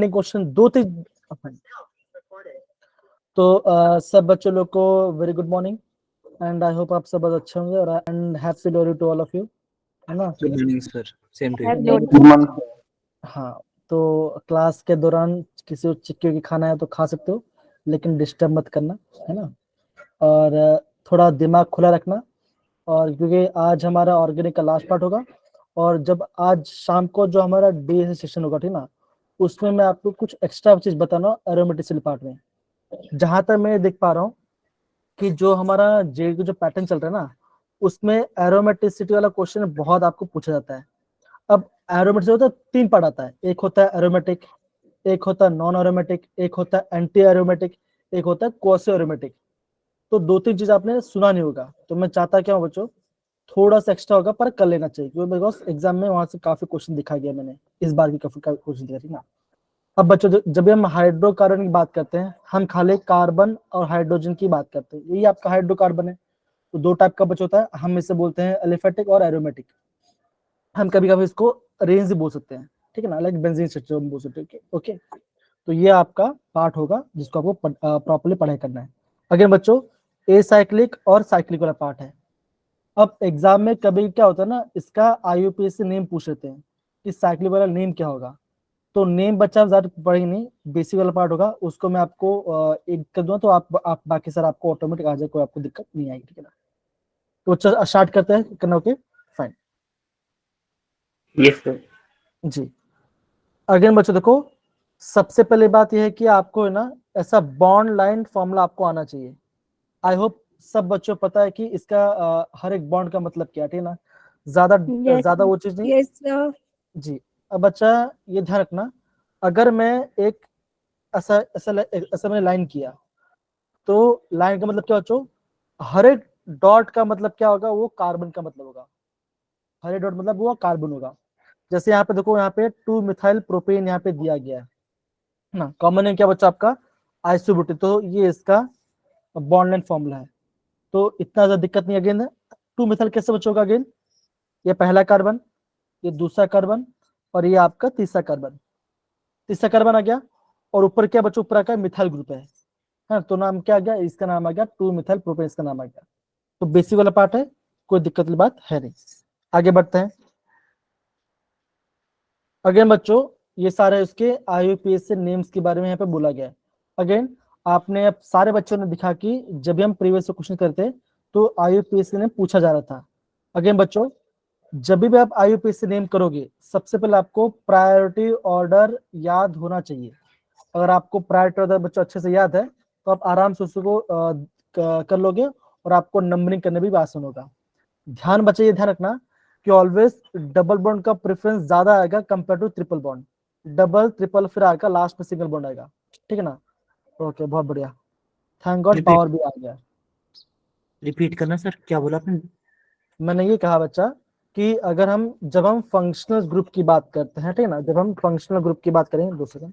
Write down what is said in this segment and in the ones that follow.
Question 2-3। तो सब बच्चों लोग को very good morning and I hope आप सब बहुत अच्छे होंगे और and happy Lohri to all of you, है ना। Good morning sir, same to Happy you. Lodi. हाँ, तो क्लास के दौरान किसी को चिक्की की खाना है तो खा सकते हो, लेकिन डिस्टर्ब मत करना, है ना। और थोड़ा दिमाग खुला रखना, और क्योंकि आज हमारा ऑर्गेनिक का लास्ट पार्ट होगा, और जब आज शाम को जो हमारा डे सेशन होगा, ठीक ना, उसमें मैं आपको कुछ एक्स्ट्रा चीज बताना एरोमेटिसिटी पार्ट में। जहां तक मैं देख पा रहा हूँ कि जो हमारा जे जो पैटर्न चल रहा है ना, उसमें एरोमेटिसिटी वाला क्वेश्चन बहुत आपको पूछा जाता है। अब एरोमेटिक होता है 3 पार्ट आता है, एक होता है एरोमेटिक, एक होता है नॉन एरोमेटिक, एक होता है एंटी एरोमेटिक, एक होता है क्वासी एरोमेटिक। तो 2-3 चीज आपने सुना नहीं होगा, तो मैं चाहता क्या हूँ बच्चों, थोड़ा सा एक्स्ट्रा होगा पर कर लेना चाहिए, क्योंकि बिकॉज एग्जाम में वहां से काफी क्वेश्चन दिखा गया मैंने, इस बार की काफी क्वेश्चन दिखा थी ना। अब बच्चों जब भी हम हाइड्रोकार्बन की बात करते हैं, हम खाली कार्बन और हाइड्रोजन की बात करते हैं। यही आपका हाइड्रोकार्बन है। तो 2 टाइप का बच्चा होता है, हम इसे बोलते हैं एलिफेटिक और एरोमेटिक। हम कभी कभी इसको रेंज बोल सकते हैं, ठीक है ना, लाइक बेंजीन स्ट्रक्चर बोल सकते हैं। ओके, तो ये आपका पार्ट होगा जिसको आपको प्रॉपर्ली पढ़ाई करना है। अगेन बच्चों, एसाइक्लिक और साइक्लिक वाला पार्ट है। अब एग्जाम में कभी क्या होता है ना, इसका IUPAC नेम पूछ लेते हैं कि साइक्लिक वाला नेम क्या होगा। तो नेम बच्चा ज्यादा पढ़ेंगे नहीं, बेसिक वाला पार्ट होगा, उसको मैं आपको एक कर दूंगा, तो आप बाकी सर आपको ऑटोमेटिक आ जाए, कोई आपको दिक्कत नहीं आएगी, ठीक है ना। तो बच्चा स्टार्ट करते हैं करना। Okay fine. Yes, sir. जी, अगेन बच्चों देखो, सबसे पहले बात यह है कि आपको है ना ऐसा बॉन्ड लाइन फॉर्मूला आपको आना चाहिए। आई होप सब बच्चों को पता है कि इसका हर एक बॉन्ड का मतलब क्या है, ठीक है ना। ज्यादा Yes, ज्यादा वो चीज नहीं। yes, sir. जी, अब बच्चा ये ध्यान रखना, अगर मैं एक ऐसा ऐसा ऐसा मैंने लाइन किया, तो लाइन का मतलब क्या बच्चों, हर एक डॉट का मतलब क्या होगा, वो कार्बन का मतलब होगा। हर एक डॉट मतलब वो कार्बन होगा। जैसे यहाँ पे देखो, यहाँ पे 2 मिथाइल प्रोपेन यहाँ पे दिया गया है ना। कॉमन नेम क्या बच्चा आपका, आइसोब्यूटेन। तो ये इसका बॉन्ड लाइन फॉर्मूला है, तो इतना ज्यादा दिक्कत नहीं। अगेन 2 मिथाइल कैसे बच्चों का, अगेन ये पहला कार्बन, ये दूसरा कार्बन, और ये आपका तीसरा कार्बन। तीसरा कार्बन आ गया, और ऊपर क्या बच्चों, ऊपर का मिथाइल ग्रुप है, हाँ। तो नाम क्या आ गया, इसका नाम आ गया 2 मिथाइल प्रोपेन, इसका नाम आ गया। तो बेसिक वाला पार्ट है, कोई दिक्कत वाली बात है नहीं। आगे बढ़ते हैं। अगेन बच्चों, ये सारे उसके IUPAC नेम्स के बारे में यहाँ पे बोला गया है। अगेन आपने अब सारे बच्चों ने दिखा कि जब भी हम प्रीवियस क्वेश्चन करते तो IUPAC ने पूछा जा रहा था। अगेन बच्चों, जब भी आप IUPAC नेम करोगे, सबसे पहले आपको प्रायोरिटी ऑर्डर याद होना चाहिए। अगर आपको प्रायोरिटी ऑर्डर बच्चों अच्छे से याद है, तो आप आराम से उसको कर लोगे, और आपको नंबरिंग करने भी आसान होगा। ध्यान बच्चे ये ध्यान रखना कि ऑलवेज डबल बॉन्ड का प्रेफरेंस ज्यादा आएगा compare to triple bond. Double triple फिर आएगा, लास्ट में सिंगल बॉन्ड आएगा, ठीक है ना। ओके, बहुत बढ़िया, थैंक गॉड पावर भी आ गया। रिपीट करना सर, क्या बोला आपने? मैंने ये कहा बच्चा कि अगर हम जब हम फंक्शनल ग्रुप की बात करते हैं, ठीक है ना, जब हम फंक्शनल ग्रुप की बात करेंगे, 2 सेकंड।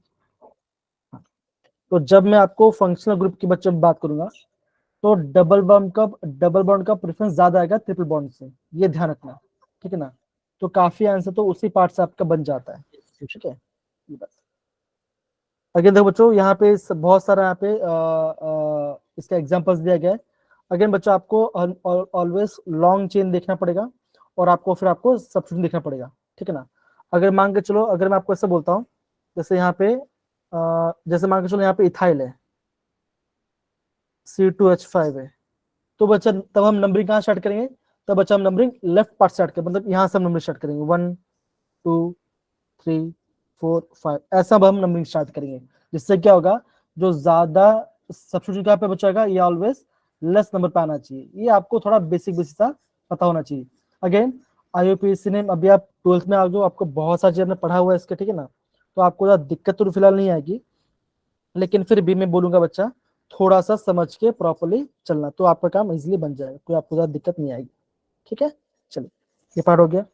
तो जब मैं आपको फंक्शनल ग्रुप की बच्चों बात करूंगा, तो डबल बॉन्ड का प्रेफरेंस ज्यादा आएगा ट्रिपल बॉन्ड से, ये ध्यान रखना, ठीक है ना। तो काफी आंसर तो उसी पार्ट से आपका बन जाता है, ठीक है। ये बात अगेन देखो बच्चों, यहाँ पे बहुत सारा यहाँ पे इसका एग्जांपल्स दिया गया है। अगेन बच्चों, आपको ऑलवेज लॉन्ग चेन देखना पड़ेगा, और आपको फिर आपको सब्स्टिट्यूशन देखना पड़ेगा, ठीक है ना। अगर मान के चलो, अगर मैं आपको ऐसे बोलता हूँ, जैसे यहाँ पे जैसे मान के चलो यहाँ पे इथाइल है, C2H5 है, तो बच्चा तब हम नंबरिंग कहाँ स्टार्ट करेंगे, तब बच्चा हम नंबरिंग लेफ्ट पार्ट स्टार्ट करेंगे, मतलब यहाँ से हम नंबरिंग स्टार्ट करेंगे 1 2 3 4 5, ऐसा हम नंबरिंग स्टार्ट करेंगे। जिससे क्या होगा, जो ज्यादा सब्स्टिट्यूशन कहाँ पे बचाएगा, ये ऑलवेज लेस नंबर पे आना चाहिए। ये आपको थोड़ा बेसिक बेसिक सा पता होना चाहिए। अगेन IUPAC ने, अभी आप 12th में आ जाओ, आपको बहुत सारी चीजें पढ़ा हुआ है इसके, ठीक है ना। तो आपको ज्यादा दिक्कत तो फिलहाल नहीं आएगी, लेकिन फिर भी मैं बोलूंगा बच्चा, थोड़ा सा समझ के प्रॉपर्ली चलना, तो आपका काम इजीली बन जाएगा, कोई आपको ज्यादा दिक्कत नहीं आएगी, ठीक है। चलिए, ये पार्ट हो गया।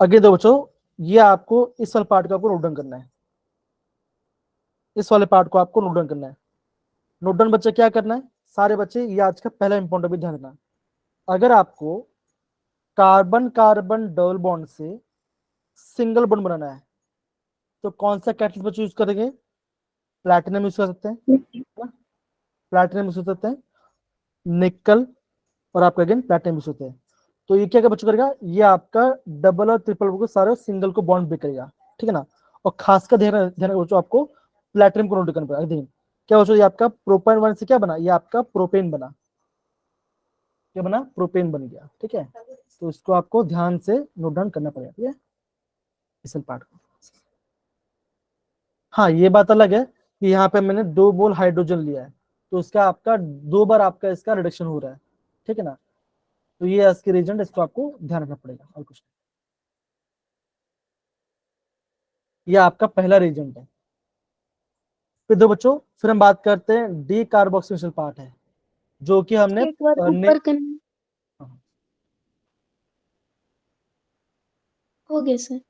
आगे दो बच्चों, ये आपको इस वाले पार्ट को आपको नोट डाउन करना है। इस वाले पार्ट को आपको नोट डाउन करना है। नोट डाउन बच्चे क्या करना है, सारे बच्चे, ये आज का पहला इंपॉर्टेंट भी ध्यान रखना। अगर आपको कार्बन कार्बन डबल बॉन्ड से सिंगल बॉन्ड बनाना है तो कौन सा कैटलिस्ट बच्चों यूज करेंगे? प्लैटिनम यूज कर सकते हैं, प्लैटिनम यूज कर सकते हैं, निकल और आपका अगेन प्लैटिनम यूज होते हैं। तो ये क्या बच्चों करेगा, ये आपका डबल और ट्रिपल को सारे सिंगल को बॉन्ड ब्रेक करेगा, ठीक है ना। और खासकर ध्यान ध्यान बच्चों आपको प्लैटिनम को नोट करना पड़ेगा। देखिए क्या बच्चों, ये आपका प्रोपेन वन से क्या बना, ये आपका प्रोपेन बना, क्या बना, प्रोपेन बन गया, ठीक है। तो इसको आपको ध्यान से नोट डाउन करना पड़ेगा, ठीक है, इस पार्ट को। हाँ ये बात अलग है कि यहाँ पे मैंने 2 मोल हाइड्रोजन लिया है तो इसका आपका 2 बार आपका इसका रिडक्शन हो रहा है, ठीक है ना। तो ये इसके रीजन, इसको आपको ध्यान रखना पड़ेगा और कुछ नहीं। ये आपका पहला रीजन है। फिर दो बच्चों, फिर हम बात करते हैं डी कार्बोक्सिलेशन पार्ट है जो कि हमने एक बार ऊपर करना हो गया सर।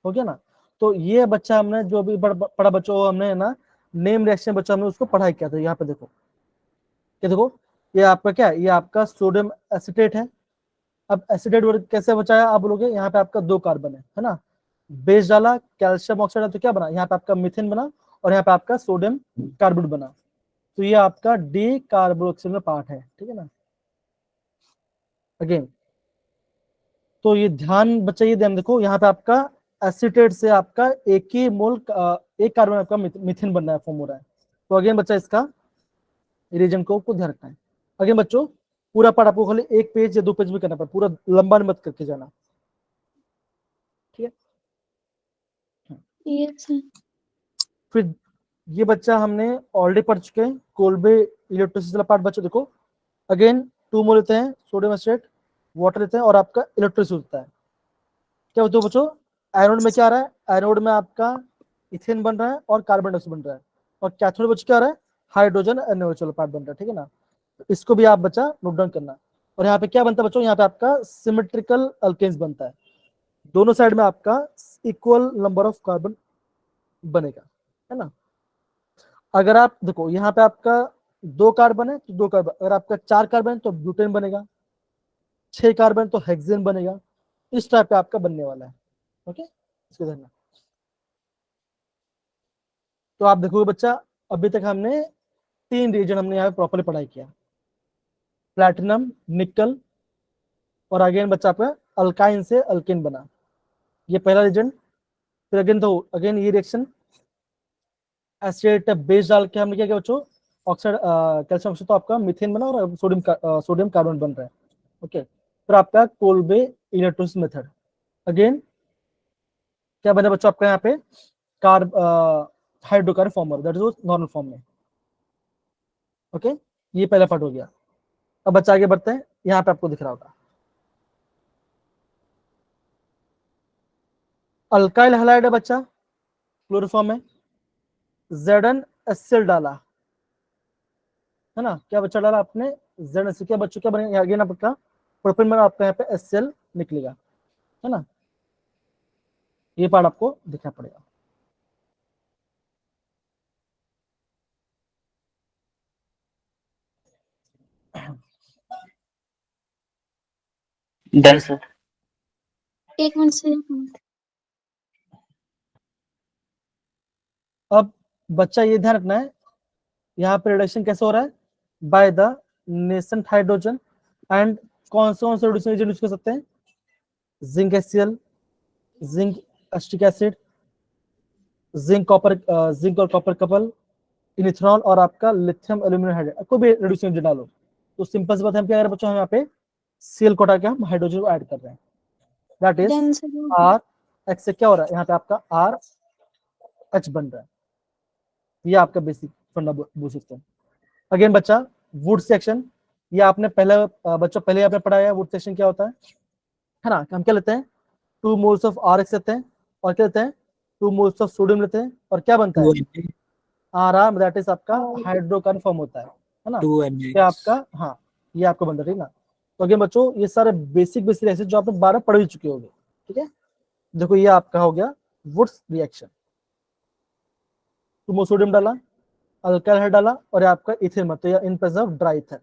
हो गया ना। तो ये बच्चा हमने जो भी पढ़ा बच्चों, हमने ना नेम रिएक्शन बच्चा हमने उसको पढ़ाई किया था। यहाँ पे देखो, ये देखो, ये आपका क्या है, ये आपका सोडियम एसिटेट है। अब एसिडेट वर्ग कैसे बचाया आप बोलोगे, यहाँ पे आपका 2 कार्बन है ना, बेस डाला, कैल्शियम ऑक्साइड है तो क्या बना, यहाँ पे आपका मीथेन बना और यहाँ पे आपका सोडियम कार्बोनेट बना। तो ये आपका डी कार्बोक्सिल पार्ट है, ठीक है ना। अगेन तो ये ध्यान बच्चा, ये ध्यान देखो, यहाँ पे आपका एसिटेट से आपका एक ही मोल एक कार्बन आपका मीथेन बनना है, फॉर्म हो रहा है। तो अगेन बच्चा इसका रीजन को ध्यान रखना है। अगेन बच्चों पूरा पार्ट आपको खाली 1 पेज या 2 पेज में करना पड़ेगा, पूरा लंबा मत करके जाना, ठीक है। Yes sir. फिर ये बच्चा हमने ऑलरेडी पढ़ चुके हैं, कोल्बे इलेक्ट्रोसिस वाला पार्ट बच्चों देखो। अगेन 2 मोल लेते हैं सोडियम एसिटेट, वाटर लेते हैं और आपका इलेक्ट्रोसिस होता है। क्या होता है बच्चों, एनोड में क्या आ रहा है, एनोड में आपका इथेन बन रहा है और कार्बन डाइऑक्साइड बन रहा है, और कैथोड में बच्चों क्या आ रहा है, हाइड्रोजन एनओएच पार्ट बन रहा है, ठीक है ना। इसको भी आप बच्चा नोट डाउन करना। और यहाँ पे क्या बनता है बच्चों, यहाँ पे आपका सिमेट्रिकल अल्केन्स बनता है, दोनों साइड में आपका इक्वल नंबर ऑफ कार्बन बनेगा, है ना। अगर आप देखो यहाँ पे आपका 2 कार्बन है तो 2 कार्बन, अगर आपका 4 कार्बन है तो ब्यूटेन बनेगा, 6 कार्बन तो हेक्सेन बनेगा। इस टाइप का आपका बनने वाला है, ओके, इसको ध्यान रखना। तो आप देखोगे बच्चा, अभी तक हमने 3 रीजन हमने यहाँ पे प्रॉपरली पढ़ाई किया, प्लैटिनम, निकल और अगेन बच्चा आपका अल्काइन से अल्केन बना, ये पहला रीजन। फिर अगेन तो अगेन ये रिएक्शन एसिड बेस डाल के हमने क्या किया बच्चों, ऑक्साइड कैल्शियम ऑक्साइड तो आपका मीथेन बना और सोडियम कार्बन बन रहा है, ओके। फिर आपका कोल्बे इलेक्ट्रोलिसिस मेथड, अगेन क्या बना बच्चों आपका यहाँ पे carb hydrocarbon farmer, that is normal form में, ओके। ये पहला पार्ट हो गया। अब बच्चा आगे बढ़ते हैं, यहाँ पे आपको दिख रहा होगा अल्काइल हैलाइड है बच्चा, क्लोरोफॉर्म में ZnHCl डाला, है ना। क्या बच्चा डाला आपने, ZnHCl, क्या बच्चों क्या बनेगा अगेन आपका प्रोपेन बना, आपका यहाँ पे HCl निकलेगा, है ना। ये पार्ट आपको दिखना पड़ेगा। Done sir. एक मिनट से एक मिनट। अब बच्चा ये ध्यान रखना है, यहाँ पे रिडक्शन कैसे हो रहा है, by the nascent hydrogen and कौन से रिड्यूसिंग एजेंट यूज कर सकते हैं, zinc HCl, zinc acetic acid, zinc और कॉपर कपल, इथेनॉल और आपका लिथियम एल्यूमिनियम हाइड्रेट, कोई भी रिड्यूसिंग एजेंट डालो। तो सिंपल सी बात है, हम क्या कर रहे हैं बच्चों, हम यहाँ पे Cl को हटा के हम हाइड्रोजन को ऐड कर रहे हैं, that is done sir. R H से क्या हो रहा है, यहाँ पे आपका आर एच बन रहा है। ये आपका बेसिक फंडा बोल सकते हैं। अगेन बच्चा वुड सेक्शन, ये आपने पहले बच्चों पहले आपने पढ़ाया है, वुड सेक्शन क्या होता है ना। हम क्या लेते हैं, 2 मोल्स ऑफ RX लेते हैं और क्या लेते हैं, 2 मोल्स ऑफ सोडियम लेते हैं और क्या बनता है, आर दैट इज आपका हाइड्रोकार्बन फॉर्म होता है ना। क्या आपका, हाँ ये आपको बनता है, ठीक ना। तो अगेन बच्चों ये सारे बेसिक रिएक्शन जो आपने 12 पढ़ ही चुके होंगे, ठीक है। देखो ये आपका हो गया वुड्स रिएक्शन, 2 मोल सोडियम डाला, अल्काइल हाइड डाला और आपका इथेन मत, in presence of dry ether,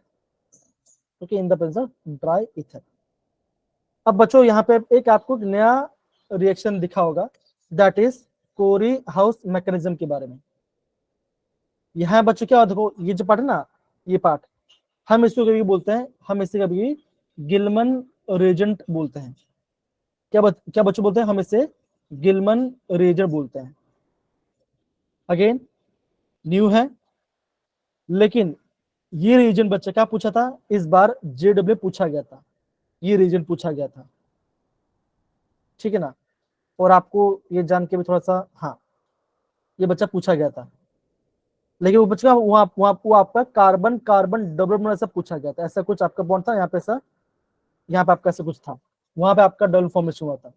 okay, in the presence of dry ether. अब बच्चों यहाँ पे एक आपको नया रिएक्शन दिखा होगा, that is Corey House mechanism के बारे में। यहाँ बच्चों क्या देखो, ये जो पार्ट है ना, ये पार्ट हम इसको कभी बोलते हैं, हम इसे कभी गिलमन रेजेंट बोलते हैं। क्या बच्चों बोलते हैं, हम इसे गिलमन रेजेंट बोलते हैं। अगेन न्यू है, लेकिन ये रीजन बच्चा क्या पूछा था इस बार, जेडब्ल्यू पूछा गया था, ये रीजन पूछा गया था, ठीक है ना। और आपको ये जान के भी थोड़ा सा, हाँ ये बच्चा पूछा गया था, लेकिन वो बच्चा वो आपका कार्बन कार्बन डबल बॉन्ड ऐसा पूछा गया था, ऐसा कुछ आपका बॉन्ड था यहाँ पे, ऐसा यहाँ पे आपका ऐसा कुछ था, वहां पे आपका डबल फॉर्मेशन हुआ था।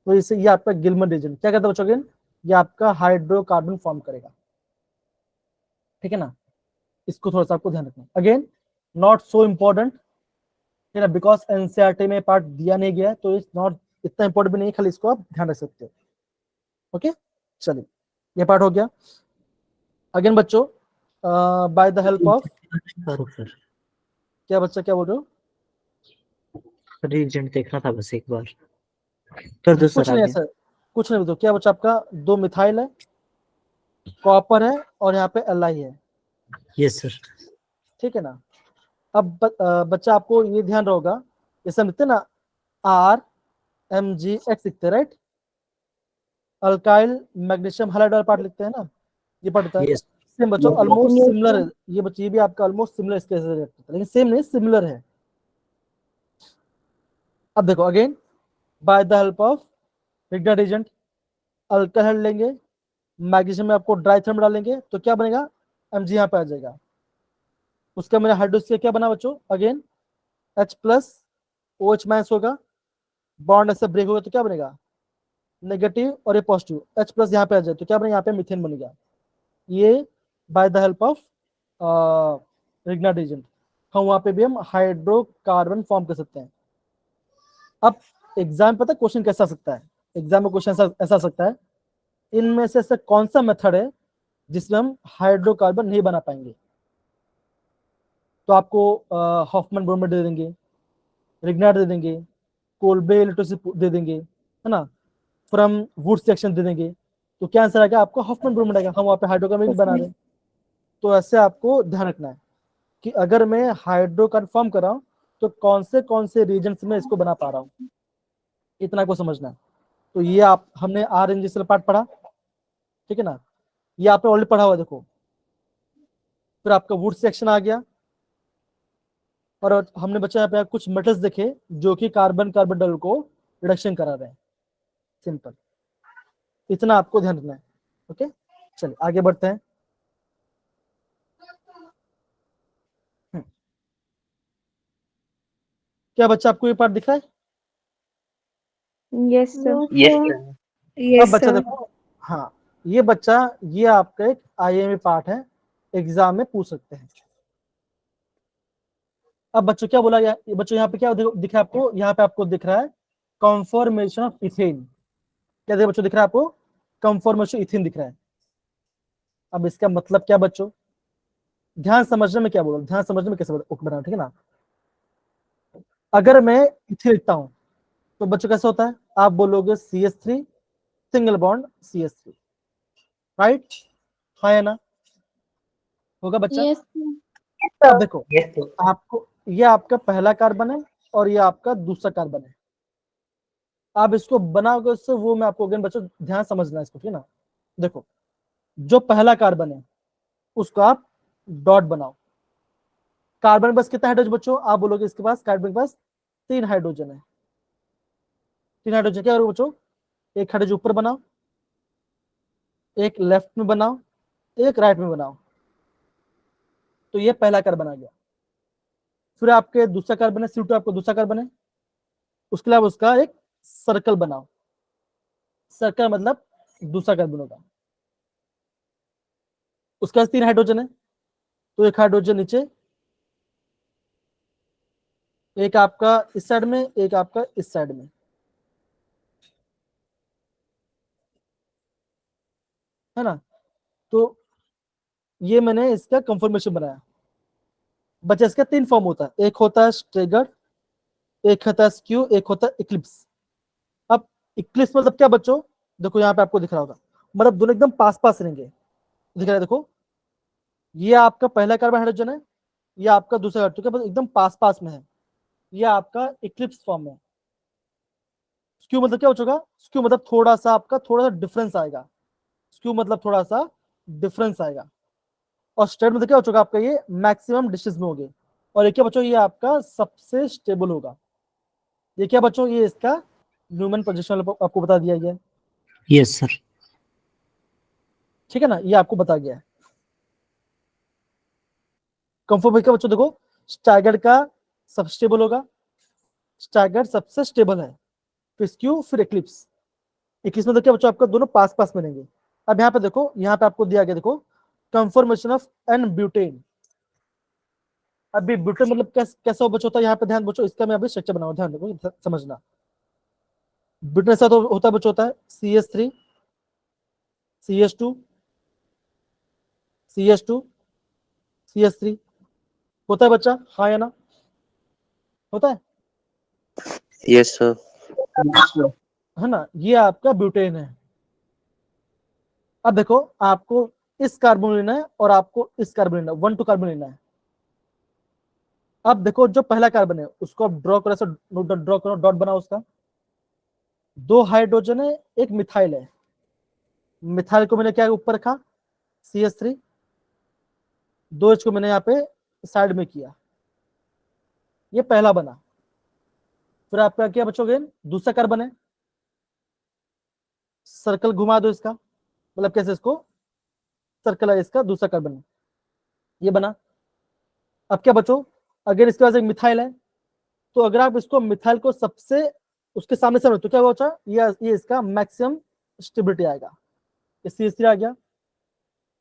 तो इसे ये आपका गिलमन रीजन क्या कहता है बच्चों, अगेन ये आपका हाइड्रोकार्बन फॉर्म करेगा, ठीक है ना। इसको थोड़ा सा आपको ध्यान रखना, अगेन नॉट सो इम्पोर्टेंट, है ना, बिकॉज एनसीईआरटी में पार्ट दिया नहीं गया है, तो इट्स नॉट इतना इंपॉर्टेंट भी नहीं, खाली इसको आप ध्यान रख सकते हो। ओके चलिए, ये पार्ट हो गया। अगेन बच्चों, by the help of, sir क्या बच्चा क्या बोल रहे हो, रीजेंट देखना था बस एक बार, कर दो कुछ सर नहीं है आगे। सर, कुछ नहीं बताओ। क्या बच्चा आपका 2 मिथाइल है, कॉपर है, और यहाँ पे एल है, यस सर। ठीक है ना। अब बच्चा आपको ये ध्यान रहोगा, जैसे हम लिखते हैं ना RMgX लिखते हैं, राइट, अल्काइल मैग्नीशियम हैलाइड वाला पार्ट लिखते हैं ना, ये पार्ट होता है यस सेम बच्चों, ऑलमोस्ट सिमिलर है ये बच्चे, ये भी आपका ऑलमोस्ट सिमिलर इसके जैसे react होता है, लेकिन सेम नहीं, सिमिलर है। अब देखो again, by the help of reignite agent, alcohol लेंगे, मैग्नीशियम में आपको ड्राई थर्म डालेंगे, तो क्या बनेगा, Mg यहाँ पे आ जाएगा। उसका मेरा हाइड्रोक्साइड क्या बना बच्चों, again H plus OH minus होगा, बॉन्ड ऐसे ब्रेक होगा तो क्या बनेगा, नेगेटिव, और ये पॉजिटिव, H प्लस यहाँ पे आ जाए तो क्या बनेगा, यहाँ पे मीथेन बनेगा। ये by the help of reignite agent हम वहां पे भी हम हाइड्रोकार्बन फॉर्म कर सकते हैं। अब एग्जाम पता क्वेश्चन कैसा आ सकता है, एग्जाम में क्वेश्चन ऐसा आ सकता है, इनमें से ऐसा कौन सा मेथड है जिसमें हम हाइड्रोकार्बन नहीं बना पाएंगे, तो आपको हॉफमैन ब्रोमाइड दे देंगे, रिग्नाइट दे देंगे, कोल्बे इलेक्ट्रोसिस दे देंगे, है ना, फ्रॉम वुड सेक्शन दे देंगे, तो क्या आंसर आएगा आपका, हॉफमैन ब्रोमाइड आएगा, हम वहाँ पे हाइड्रोकार्बन भी बना रहे हैं। तो ऐसे आपको ध्यान रखना है कि अगर मैं हाइड्रोकार्बन फॉर्म कर रहा हूँ तो कौन से रीजन्स में इसको बना पा रहा हूँ, इतना को समझना है। तो ये आप हमने RNG पार्ट पढ़ा, ठीक है ना, ये आपने ऑलरेडी पढ़ा हुआ देखो। फिर आपका वुड सेक्शन आ गया, और हमने बच्चा यहाँ पे कुछ मेटल्स देखे जो कि कार्बन कार्बन डबल को रिडक्शन करा रहे हैं, सिंपल, इतना आपको ध्यान रखना है। ओके चलिए आगे बढ़ते हैं। क्या बच्चा आपको ये पार्ट दिख रहा है, यस सर, यस अब बच्चा देखो, हाँ ये बच्चा, ये आपका एक IMA पार्ट है, एग्जाम में पूछ सकते हैं। अब बच्चों क्या बोला गया, बच्चों यहाँ पे क्या दिख रहा है आपको, यहाँ पे आपको दिख रहा है कॉन्फॉर्मेशन ऑफ इथेन, क्या बच्चों दिख रहा है आपको, कॉन्फॉर्मेशन इथेन दिख रहा है। अब इसका मतलब क्या बच्चों, ध्यान समझने में क्या बोलो, ध्यान समझने में कैसे बना, ठीक है ना। अगर मैं इथेन लिखता हूं तो बच्चों कैसे होता है, आप बोलोगे CH3 single bond CH3, right, हाँ या ना, होगा बच्चा। यस अब देखो आपको, ये आपका पहला कार्बन है और ये आपका दूसरा कार्बन है, आप इसको बनाओगे उससे, वो मैं आपको अगेन बच्चों ध्यान समझना है इसको, ठीक है ना। देखो जो पहला कार्बन है उसको आप डॉट बनाओ, कार्बन बस कितना हाइड्रोजन बच्चों, आप बोलोगे इसके पास कार्बन के पास 3 हाइड्रोजन है, 3 हाइड्रोजन, क्या करो बच्चों, एक हाइड्रोजन ऊपर बनाओ, एक लेफ्ट में बनाओ, एक राइट में बनाओ, तो ये पहला कार्बन आ गया। फिर आपके दूसरा कार्बन है CO2, आपको दूसरा कार्बन है, उसके अलावा उसका एक सर्कल बनाओ, सर्कल मतलब दूसरा कार्बन होगा, उसके पास 3 हाइड्रोजन है, तो एक हाइड्रोजन नीचे, एक आपका इस साइड में, एक आपका इस साइड में, है ना। तो ये मैंने इसका कंफर्मेशन बनाया। बच्चा इसका 3 फॉर्म होता है, एक होता है स्टेगर्ड, एक होता है स्क्यू, एक होता है इक्लिप्स। अब इक्लिप्स मतलब क्या बच्चों, देखो यहाँ पे आपको दिख रहा होगा, मतलब दोनों एकदम पास पास रहेंगे, दिख रहा है देखो, ये आपका पहला कार्बन हाइड्रोजन है, ये आपका दूसरा हाइड्रोजन, बस एकदम पास पास में है, ये आपका इक्लिप्स फॉर्म में। स्क्यू मतलब क्या हो चुका, स्क्यू मतलब थोड़ा सा आपका थोड़ा सा डिफरेंस आएगा, स्क्यू मतलब थोड़ा सा डिफरेंस आएगा। और स्टेट मतलब क्या हो चुका आपका, ये मैक्सिमम डिस्टेंस में होगी। और ये क्या बच्चों, ये आपका सबसे स्टेबल होगा। ये क्या बच्चों, ये इसका न्यूमैन पोजीशन आपको बता दिया गया है। Yes sir. ठीक है ना, ये आपको बता गया है। कंफर्म क्या बच्चों, देखो स्टैगर्ड का सब स्टेबल होगा, स्टैगर्ड सबसे स्टेबल है, फिर स्क्यू, फिर इक्लिप्स। इक्लिप्स में तो क्या बच्चों आपका दोनों पास पास मिलेंगे। अब यहाँ पे देखो, यहाँ पे आपको दिया गया, देखो कंफर्मेशन ऑफ एन ब्यूटेन। अभी ब्यूटेन मतलब कैसा बच्चों होता है, यहाँ पे ध्यान बच्चों, इसका मैं अभी स्ट्रक्चर बनाऊंगा, ध्यान देखो समझना। ब्यूटेन ऐसा तो होता है बच्चों, होता है CH3 CH2 CH2 CH3, होता है बच्चा, हाँ या ना, होता है, यस सर। है ना, ये आपका ब्यूटेन है। अब देखो आपको इस कार्बन लेना है और आपको इस कार्बन लेना है, 1 2 कार्बन लेना है। अब देखो जो पहला कार्बन है उसको आप ड्रॉ करो, ऐसा ड्रॉ करो, डॉट बनाओ उसका। 2 हाइड्रोजन है, एक मिथाइल है, मिथाइल को मैंने क्या ऊपर रखा, CH3, 2 H को मैंने यहाँ पे साइड में किया, ये पहला बना। फिर आपका क्या बचोगे, दूसरा कार्बन है, सर्कल घुमा दो इसका, मतलब कैसे, इसको सर्कल है, इसका दूसरा कार्बन है, ये बना। अब क्या बचो, अगर इसके पास एक मिथाइल है, तो अगर आप इसको मिथाइल को सबसे उसके सामने से तो क्या होगा, ये इसका मैक्सिमम स्टेबिलिटी आएगा, ये CH3 आ गया,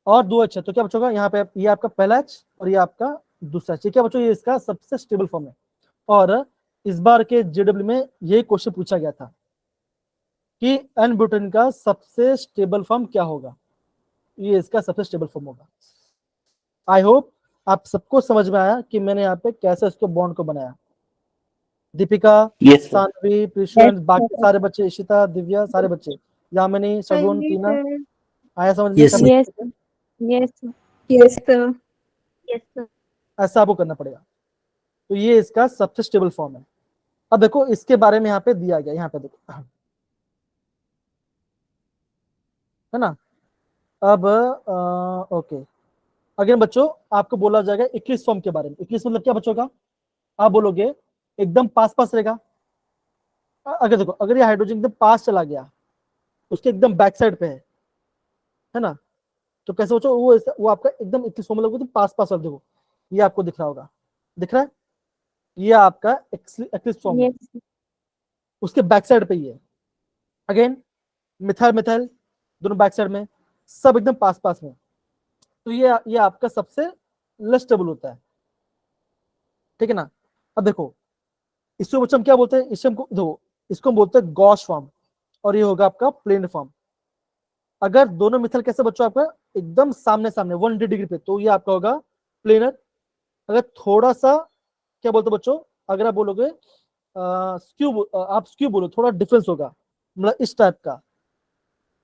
और 2 H है, तो क्या बचोगा यहाँ पे, ये आपका पहला H और ये आपका दूसरा H, क्या बचो, ये इसका सबसे स्टेबल फॉर्म है। और इस बार के JW में यही क्वेश्चन पूछा गया था कि एन ब्यूटेन का सबसे स्टेबल फॉर्म क्या होगा, ये इसका सबसे स्टेबल फॉर्म होगा। आई होप आप सबको समझ में आया कि मैंने यहाँ पे कैसे इसको बॉन्ड को बनाया। Deepika, yes sir. सानवी, प्रिशुन, बाकी सारे बच्चे, इशिता, दिव्या, सारे बच्चे, यामिनी, शगुन, टीना, आया समझ में, Yes, करना Yes, है? yes, yes, sir. Yes, sir. ऐसा आपको करना पड़ेगा। तो ये इसका सबसे स्टेबल फॉर्म है। अब देखो इसके बारे में यहाँ पे दिया गया, यहाँ पे देखो, है ना। अब ओके, अगेन बच्चों आपको बोला जाएगा इक्लिप्स फॉर्म के बारे में। इक्लिप्स मतलब क्या बच्चों का, आप बोलोगे एकदम पास पास रहेगा। अगर देखो, अगर ये हाइड्रोजन एकदम पास चला गया, उसके एकदम बैक साइड पे है ना, तो कैसे बच्चों, वो आपका एकदम इक्लिप्स फॉर्म मतलब पास पास, देखो ये आपको दिख रहा होगा, दिख रहा है, ये आपका इक्लिप्स फॉर्म है, Yes, उसके बैक साइड पे ही है। अगेन मिथाइल मिथाइल दोनों बैक साइड में, सब एकदम पास पास में, तो ये आपका सबसे लेस स्टेबल होता है, ठीक है ना। अब देखो इसको बच्चों हम क्या बोलते हैं, इसको हमको देखो, इसको हम बोलते हैं गॉस फॉर्म, और ये होगा आपका प्लेन फॉर्म। अगर दोनों मिथाइल कैसे बच्चों आपका एकदम सामने सामने 180 डिग्री पे, तो ये आपका होगा प्लेनर। अगर थोड़ा सा क्या बोलते हैं बच्चों, अगर आप बोलोगे स्क्यू, आप स्क्यू बोलो, थोड़ा डिफरेंस होगा, मतलब इस टाइप का,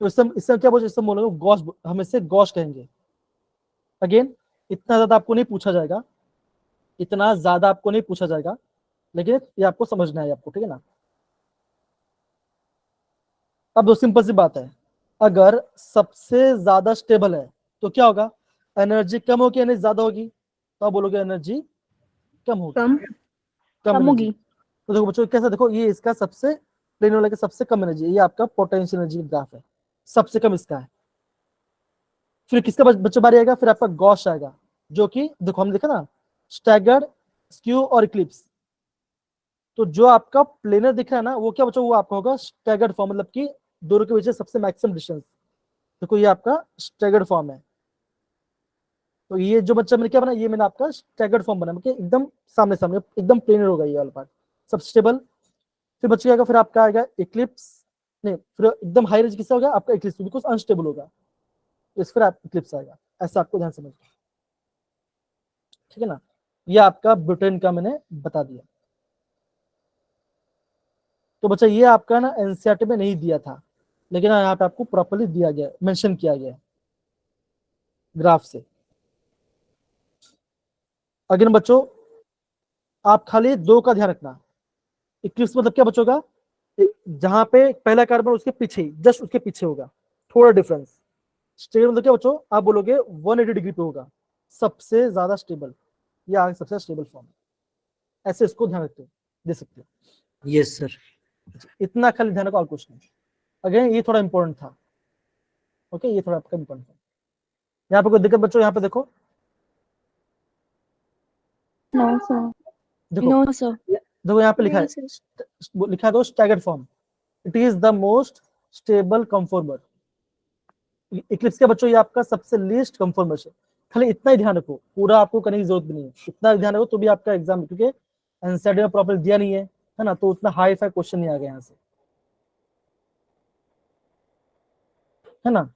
तो इससे क्या बोलते, इससे बोलोगे गॉस, हम इसे गॉस कहेंगे। अगेन इतना ज्यादा आपको नहीं पूछा जाएगा, इतना ज्यादा आपको नहीं पूछा जाएगा, लेकिन ये आपको समझना है आपको, ठीक है ना। अब दो सिंपल सी बात है, अगर सबसे ज्यादा स्टेबल है तो क्या होगा, एनर्जी कम होगी, एनर्जी ज्यादा होगी, तो आप बोलोगे एनर्जी कम होगी, कम कम कम एनर्जी। होगी। तो देखो बच्चों कैसा, देखो ये इसका सबसे प्लेन वाला का सबसे कम एनर्जी, ये आपका पोटेंशियल एनर्जी ग्राफ है, सबसे कम इसका है। फिर किसका बच्चों बारी आएगा, फिर आपका गॉस आएगा, जो कि देखो हम देखा ना, स्टैगर्ड, स्क्यू और इक्लिप्स। तो जो आपका प्लेनर दिख रहा है ना, वो क्या बच्चों, वो आपका होगा स्टैगर्ड फॉर्म, मतलब कि दोनों के बीच सबसे मैक्सिमम डिस्टेंस। देखो ये आपका स्टैगर्ड फॉर्म है। तो ये जो बच्चा मैंने क्या बना, ये मैंने आपका स्टैगर्ड फॉर्म बना, मतलब एकदम सामने सामने एकदम प्लेनर होगा ये वाला पार्ट, सब स्टेबल। फिर बच्चे आएगा, फिर आपका आएगा इक्लिप्स, नहीं फिर एकदम हाई रेंज किसका होगा, आपका इक्लिप्स, बिकॉज अनस्टेबल होगा, तो इस फिर आप इक्लिप्स आएगा। ऐसा आपको ध्यान समझना, ठीक है ना। ये आपका ब्यूटेन का मैंने बता दिया। तो बच्चा ये आपका ना एनसीईआरटी में नहीं दिया था, लेकिन यहाँ पे आपको प्रॉपर्ली दिया गया, मेंशन किया गया ग्राफ से। अगेन बच्चों आप खाली दो का ध्यान रखना। इक्लिप्स मतलब क्या बच्चों का, जहां पे पहला कार्बन उसके पीछे, जस्ट उसके पीछे होगा, थोड़ा डिफरेंस। स्टेबल मतलब क्या बच्चों, आप बोलोगे 180 डिग्री पे होगा, सबसे ज्यादा स्टेबल, या आगे सबसे स्टेबल फॉर्म, ऐसे इसको ध्यान रखते हो, दे सकते हो। Yes sir. इतना खाली ध्यान रखो और कुछ नहीं। अगेन ये थोड़ा इंपॉर्टेंट था, ओके, ये थोड़ा आपका इंपॉर्टेंट था। यहाँ पे कोई दिक्कत बच्चों, यहाँ पे देखो, No, sir. देखो No, sir. देखो यहाँ पे लिखा है, नहीं, लिखा है तो staggered form, it is the most stable conformer. Eclipse के बच्चों ये आपका सबसे लीस्ट कंफॉर्मर है। खाली इतना ही ध्यान रखो, पूरा आपको करने की जरूरत भी नहीं है, इतना ध्यान रखो तो भी आपका एग्जाम, क्योंकि एनसीईआरटी में प्रॉपर दिया नहीं है ना, तो उतना हाई फाई क्वेश्चन नहीं आ गया यहाँ से, है ना,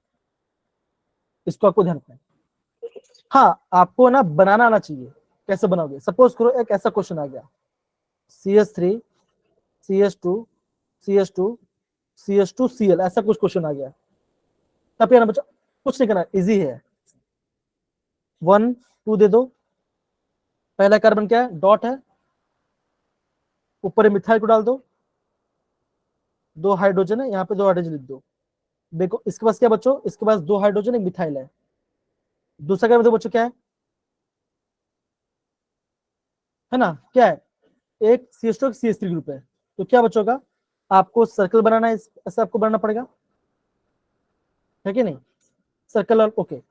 इसको आपको ध्यान रखना है। हाँ आपको ना बनाना आना चाहिए, कैसे बनाओगे, सपोज करो एक ऐसा क्वेश्चन आ गया, CH3 CH2 CH2 CH2 Cl, ऐसा कुछ क्वेश्चन आ गया, तब यार बच्चा कुछ नहीं करना, इजी है, 1 2 दे दो, पहला कार्बन क्या है, डॉट है, ऊपर मिथाइल को डाल दो, 2 हाइड्रोजन है, यहाँ पे 2 हाइड्रोजन लिख दो। देखो इसके पास क्या बच्चों, इसके पास 2 हाइड्रोजन एक मिथाइल है। दूसरा कार्बन बच्चों क्या है ना, क्या है, एक CH2 CH3 ग्रुप है, तो क्या बच्चों का, आपको सर्कल बनाना है, ऐसा आपको बनाना पड़ेगा, है कि नहीं, सर्कल और ओके।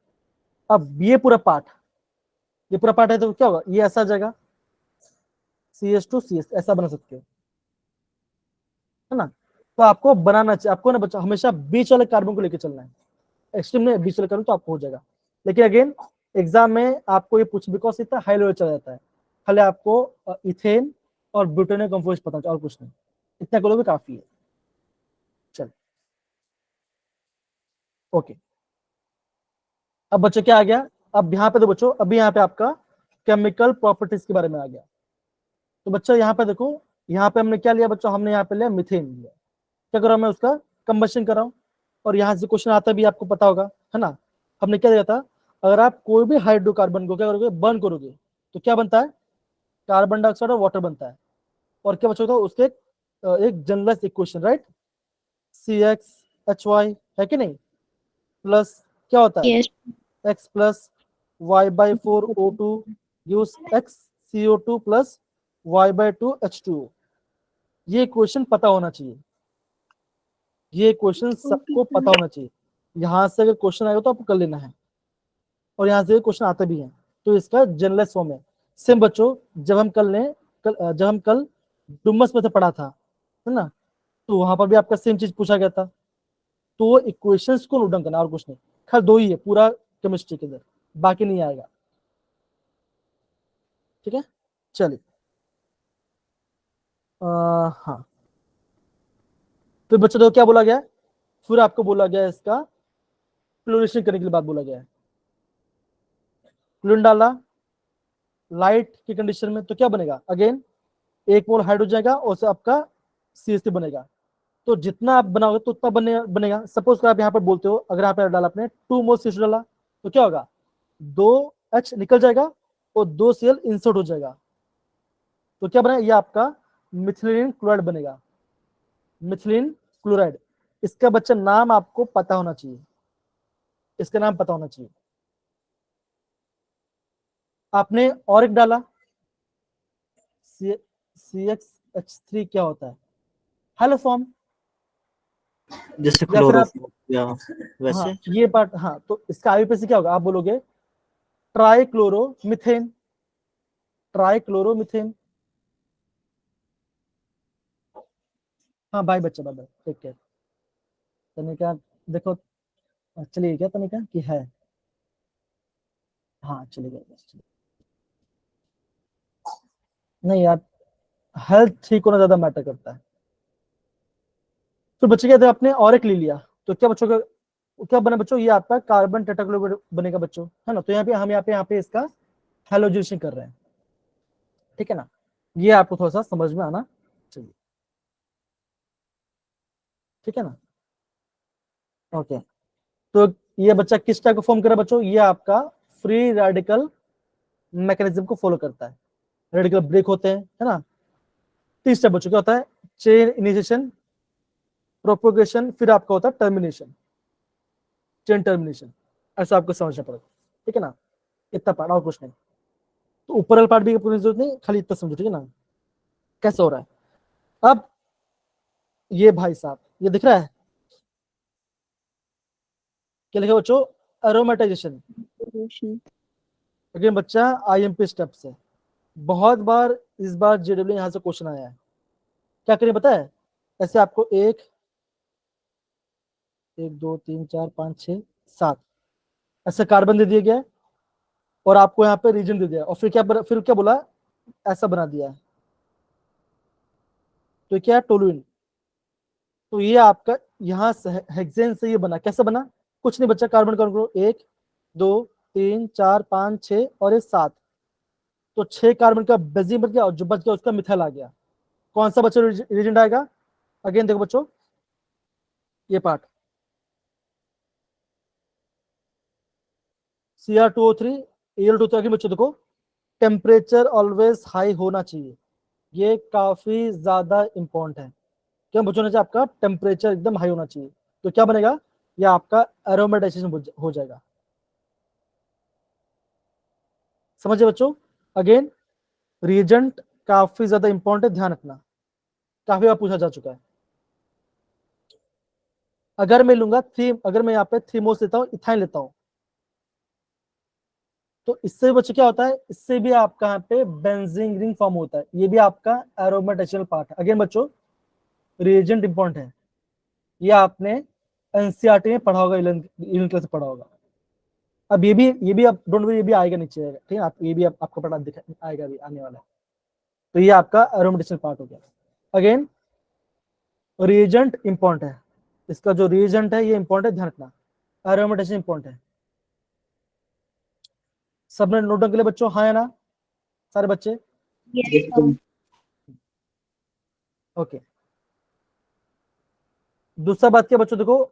अब ये पूरा पार्ट, ये पूरा पार्ट है तो क्या होगा, ये ऐसा आ जाएगा, CH2 CH, ऐसा बना सकते हो, है ना। तो आपको बनाना चाहिए, आपको ना बच्चा हमेशा बीच वाले कार्बन को लेकर चलना है, एक्सट्रीम में बीच वाले कार्बन तो आपको हो जाएगा। लेकिन अगेन एग्जाम में आपको ये पूछ, बिकॉज इतना हाई लेवल चला जाता है, खाली आपको इथेन और ब्यूटेन कंपोज पता है और कुछ नहीं, इतना करोगे काफी है। चल ओके, अब बच्चों क्या आ गया, अब यहाँ पे तो बच्चों अभी यहाँ पे आपका केमिकल प्रॉपर्टीज के बारे में आ गया। तो बच्चों यहाँ पे देखो, यहाँ पे हमने क्या लिया बच्चों, हमने यहाँ पे लिया मिथेन लिया, क्या कर रहा हूँ मैं, उसका कंबशन कर रहा हूँ, और यहाँ से क्वेश्चन आता भी आपको पता होगा, है ना। हमने क्या दिया था, अगर आप कोई भी हाइड्रोकार्बन को क्या करोगे, बर्न करोगे, तो क्या बनता है, कार्बन डाइऑक्साइड और वाटर बनता है, और क्या बच्चों था उसके एक जनरलाइज्ड इक्वेशन, राइट, CxHy, है कि नहीं, प्लस क्या होता है, Yes. x plus y/4O2 gives x CO2 plus y/2 H2O। ये क्वेश्चन पता होना चाहिए, ये क्वेश्चन सबको पता होना चाहिए, यहाँ से अगर क्वेश्चन आएगा तो आपको कर लेना है, और यहाँ से क्वेश्चन आते भी हैं, तो इसका जनरलाइज फॉर्म है। सेम बच्चों जब हम जब हम कल डुमस में से पढ़ा था, है ना, तो वहां पर भी आपका सेम चीज पूछा गया था, तो इक्वेशंस को नोट डाउन करना और कुछ नहीं, खैर 2 ही है पूरा केमिस्ट्री के अंदर, बाकी नहीं आएगा, ठीक है। चलिए हाँ, तो बच्चों देखो क्या बोला गया है, फिर आपको बोला गया है इसका क्लोरीनेशन करने के लिए बात बोला गया है, क्लोरीन डाला लाइट की कंडीशन में तो क्या बनेगा, अगेन 1 मोल हाइड्रोजन जाएगा और उससे आपका CH3 बनेगा, तो जितना आप बनाओगे तो उतना बनेगा। सपोज कर आप यहाँ पर बोलते हो, अगर यहाँ पे डाला आपने 2 मोल CH2 डाला, तो क्या होगा, 2H निकल जाएगा और 2 Cl इंसर्ट हो जाएगा, तो क्या बनेगा, ये आपका मिथिलीन क्लोराइड बनेगा, मिथिलीन क्लोराइड। इसका बच्चा नाम आपको पता होना चाहिए, इसका नाम पता होना चाहिए। आपने और एक डाला CxH3, क्या होता है, हेलो फॉर्म, जैसे या फिर आप, या हाँ वैसे। ये पार्ट, हाँ तो इसका आईयूपीएसी क्या होगा, आप बोलोगे ट्राइक्लोरोमीथेन, ट्राइक्लोरोमीथेन। हाँ बाय बच्चा, बाय बाय, टेक केयर। तनिका देखो, चलिए क्या तनिका कि है, हाँ चलिए बस, नहीं यार, हेल्थ ठीक होना ज्यादा मैटर करता है। तो बच्चे क्या थे, आपने और एक ले लिया, तो क्या बच्चों का क्या बना बच्चों, ये आपका कार्बन टेट्राक्लोराइड बनेगा बच्चों, है ना। तो यहाँ पे हम यहाँ पे इसका हैलोजेनेशन कर रहे हैं, ठीक है ना, ये आपको थोड़ा सा समझ में आना चाहिए। ठीक है ना। ओके, तो ये बच्चा किस टाइप को फॉर्म कर रहा है बच्चों, ये आपका फ्री रेडिकल मैकेनिज्म को फॉलो करता है। रेडिकल ब्रेक होते हैं, है ना। 3 स्टेप बच्चों क्या होता है, चेन इनिशिएशन, प्रोपोगेशन, फिर आपका होता है टर्मिनेशन, चेन टर्मिनेशन। ऐसा आपको समझना पड़ेगा, ठीक है ना। इतना पार्ट और कुछ नहीं, तो ऊपर वाला पार्ट भी पूरी जरूरत नहीं, खाली इतना समझो, ठीक है ना, कैसे हो रहा है। अब ये भाई साहब, ये दिख रहा है क्या लिखा बच्चों, एरोमेटाइजेशन। अगेन बच्चा आईएमपी स्टेप्स है, बहुत बार इस बार जेडब्ल्यू यहां से क्वेश्चन आया है। क्या करें पता है, ऐसे आपको 1 2 3 4 5 6 7 ऐसे कार्बन दे दिया गया है, और आपको यहाँ पे रीजन दे दिया है, और फिर क्या बोला, ऐसा बना दिया है। तो क्या है, टोलुइन। तो ये आपका यहाँ से हेक्सेन से ये बना, कैसे बना, कुछ नहीं बच्चा, कार्बन काउंट करो, 1 2 3 4 5 6 और ये 7। तो 6 कार्बन का बेंजीन बच गया, और जो बच गया उसका मिथाइल आ गया। कौन सा बच्चों रीजेंट आएगा, अगेन देखो बच्चों ये पार्ट, Cr2O3 Al2। अगेन बच्चों देखो, टेम्परेचर ऑलवेज हाई होना चाहिए, ये काफी ज्यादा इंपॉर्टेंट है। क्या बच्चों ने, आपका टेम्परेचर एकदम हाई होना चाहिए, तो क्या बनेगा, ये आपका एरोमेटाइजेशन हो जाएगा। समझे बच्चों। अगेन रिएजेंट काफी ज्यादा इंपॉर्टेंट है, ध्यान रखना, काफी बार पूछा जा चुका है। अगर मैं लूंगा अगर मैं यहाँ पे थीमोस लेता हूँ, इथाइन लेता हूँ, तो इससे बच्चों क्या होता है, इससे भी आपका यहाँ पे बेंजीन रिंग फॉर्म होता है, ये भी आपका एरोमेटाइजेशन पार्ट है। अगेन बच्चों रिएजेंट इंपॉर्टेंट है, ये आपने एनसीईआरटी में पढ़ा होगा, 11th क्लास में पढ़ा होगा। अब ये भी आप डोंट वरी, ये भी आएगा नीचे, ठीक है, आप ये भी आपको पढ़ा आएगा, भी आने वाला है। तो ये आपका एरोमेटाइजेशन पार्ट हो गया। अगेन रिएजेंट इंपॉर्टेंट है, इसका जो रिएजेंट है ये इंपॉर्टेंट है, ध्यान रखना, एरोमेटाइजेशन इंपॉर्टेंट है। सबने नोट डाउन के लिए बच्चों, हाँ या ना, सारे बच्चे, ओके। दूसरा बात क्या बच्चों, देखो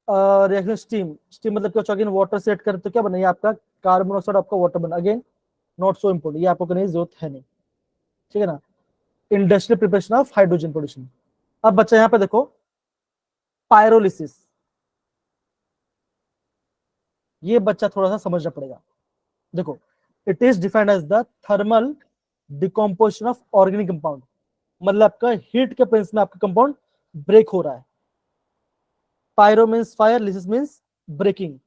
रिएक्शन स्टीम मतलब क्या, अगेन वाटर सेट करे तो क्या बना, ये आपका कार्बन डाइऑक्साइड आपका वाटर बना। अगेन नॉट सो इम्पोर्टेंट, ये आपको करने की जरूरत है नहीं, ठीक है ना। Industrial preparation of hydrogen production. अब बच्चा यहाँ पे देखो, पायरोलिसिस, ये बच्चा थोड़ा सा समझना पड़ेगा। देखो, it is defined as the thermal decomposition of organic compound, मतलब आपका हीट के प्रेजेंस में आपका कंपाउंड ब्रेक हो रहा है। Pyro means fire, lysis means breaking.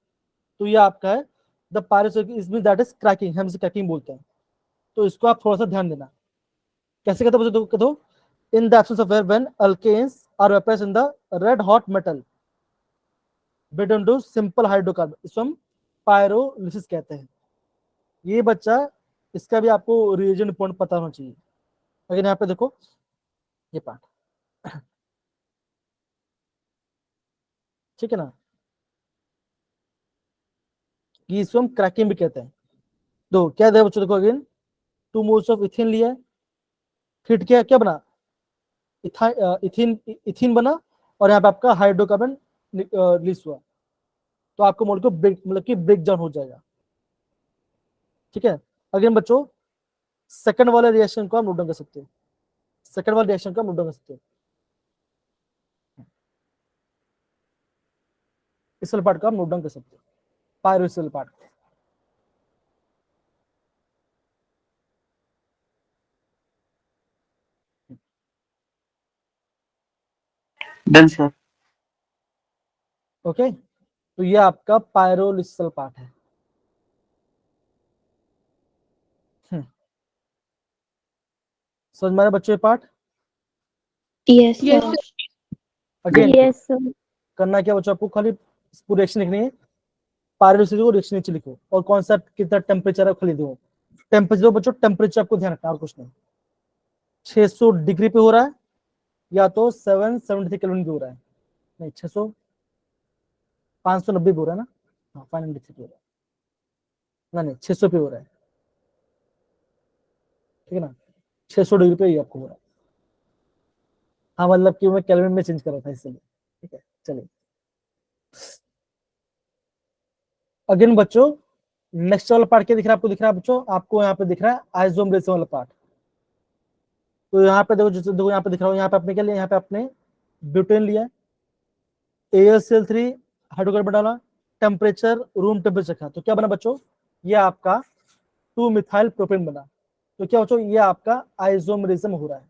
तो ये आपका है the pyrolysis means that is cracking, हम इसे क्रैकिंग बोलते हैं। तो इसको आप थोड़ा सा ध्यान देना, कैसे कहते हैं, देखो, in the absence of air when alkanes are vapours in the red hot metal bitten to simple hydrocarbon, इसको हम पायरोलिसिस कहते हैं। ये बच्चा, इसका भी आपको रिएजेंट पॉइंट पता होना चाहिए। अगर यहाँ पे देखो ये पार्ट, ठीक है ना, ये इसको हम क्रैकिंग भी कहते हैं। तो क्या दिया बच्चों, देखो अगेन 2 मोल्स ऑफ इथिन लिया है, फिर क्या क्या बना, इथिन इथिन बना, और यहाँ पे आपका हाइड्रोकार्बन रिलीज हुआ। तो आपको मोलेक्यूल ब्रेक, मतलब कि ब्रेक डाउन हो जाएगा, ठीक है। अगेन बच्चों सेकंड वाले रिएक्शन को हम नोट डाउन कर सकते हैं, सेकंड वाले रिएक्शन को हम नोट डाउन कर सकते हैं, इस वाले पार्ट को हम नोट डाउन कर सकते हैं, pyrolysis part. Done sir. Okay, तो ये आपका पायरोलिसिस पार्ट है। समझ में आ रहा है बच्चों ये part. Yes, Yes, sir. Again Yes, sir. करना क्या बच्चों, आपको खाली पूरी रिएक्शन लिखनी है, पायरोलिसिस को रिएक्शन नीचे लिखो, और कौन सा कितना टेम्परेचर है खाली दो। टेम्परेचर बच्चों, टेम्परेचर आपको ध्यान रखना और कुछ नहीं। 600 डिग्री पे हो रहा है, या तो 773 केल्विन पे हो रहा है, नहीं 600 590 पे हो रहा है ना, हाँ 593 पे हो रहा है, नहीं 600 पे हो रहा है, ठीक है ना, 600 डिग्री पे ही आपको हो रहा है। हाँ मतलब कि मैं केल्विन में चेंज कर रहा था इसलिए, ठीक है, चलिए अगेन बच्चों, नेक्स्ट वाला पार्ट क्या दिख रहा है आपको? दिख रहा है बच्चों, आपको यहाँ पे दिख रहा है आइसोमरेसिस वाला पार्ट। तो यहाँ पे देखो, जैसे देखो यहाँ पे दिख रहा है, यहाँ पे आपने क्या लिया? यहाँ पे आपने ब्यूटेन लिया, AlCl3 हाइड्रोकार्बन डाला, टेम्परेचर रूम टेम्परेचर रखा, तो क्या बना बच्चों? ये आपका 2 मिथाइल प्रोपेन बना। तो क्या बच्चों? ये आपका आइसोमरिज्म हो रहा है।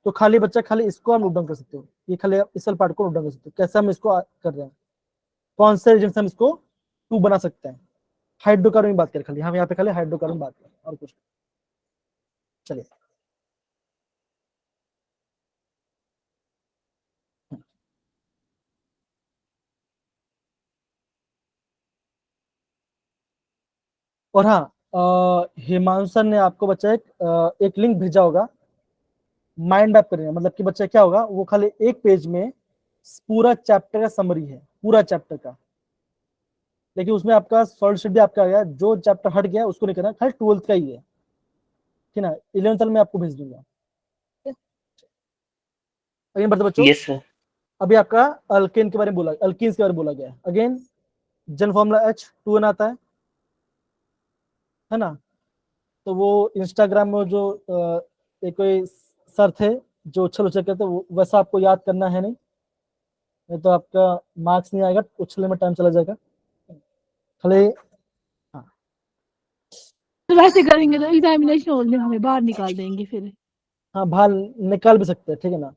तो खाली बच्चा, खाली इसको हम नोट डाउन कर सकते हो, ये खाली इस वाले पार्ट को नोट डाउन कर सकते हो। कैसे हम इसको कर रहे हैं, कौन से रीजन से हम इसको 2 बना सकते हैं? हाइड्रोकार्बन की बात करें, खाली हम यहाँ पे खाली हाइड्रोकार्बन बात करें और कुछ। चलिए और हाँ, हिमांशु सर ने आपको बच्चा एक लिंक भेजा होगा माइंड मैप करने, मतलब कि बच्चा क्या होगा, वो खाली एक पेज में पूरा चैप्टर का समरी है, पूरा चैप्टर का। लेकिन उसमें आपका सॉल्व शीट भी आपका आ गया, जो चैप्टर हट गया उसको नहीं करना, खाली 12th का ही है, ठीक ना? 11th में आपको भेज दूंगा। अगेन बढ़ते बच्चों, Yes, sir. अभी आपका अल्केन के बारे में बोला, अल्कीन्स के बारे में बोला गया है। अगेन जनरल फॉर्मूला H2N आता है ना? तो वो इंस्टाग्राम में जो एक कोई सर थे जो उछल उछल करते, वैसा आपको याद करना है नहीं तो आपका मार्क्स नहीं आएगा, उछलने में टाइम चला जाएगा। खाली तो वैसे करेंगे तो एग्जामिनेशन हॉल में हमें बाहर निकाल देंगे फिर। हाँ, बाहर निकाल भी सकते हैं, ठीक है ना?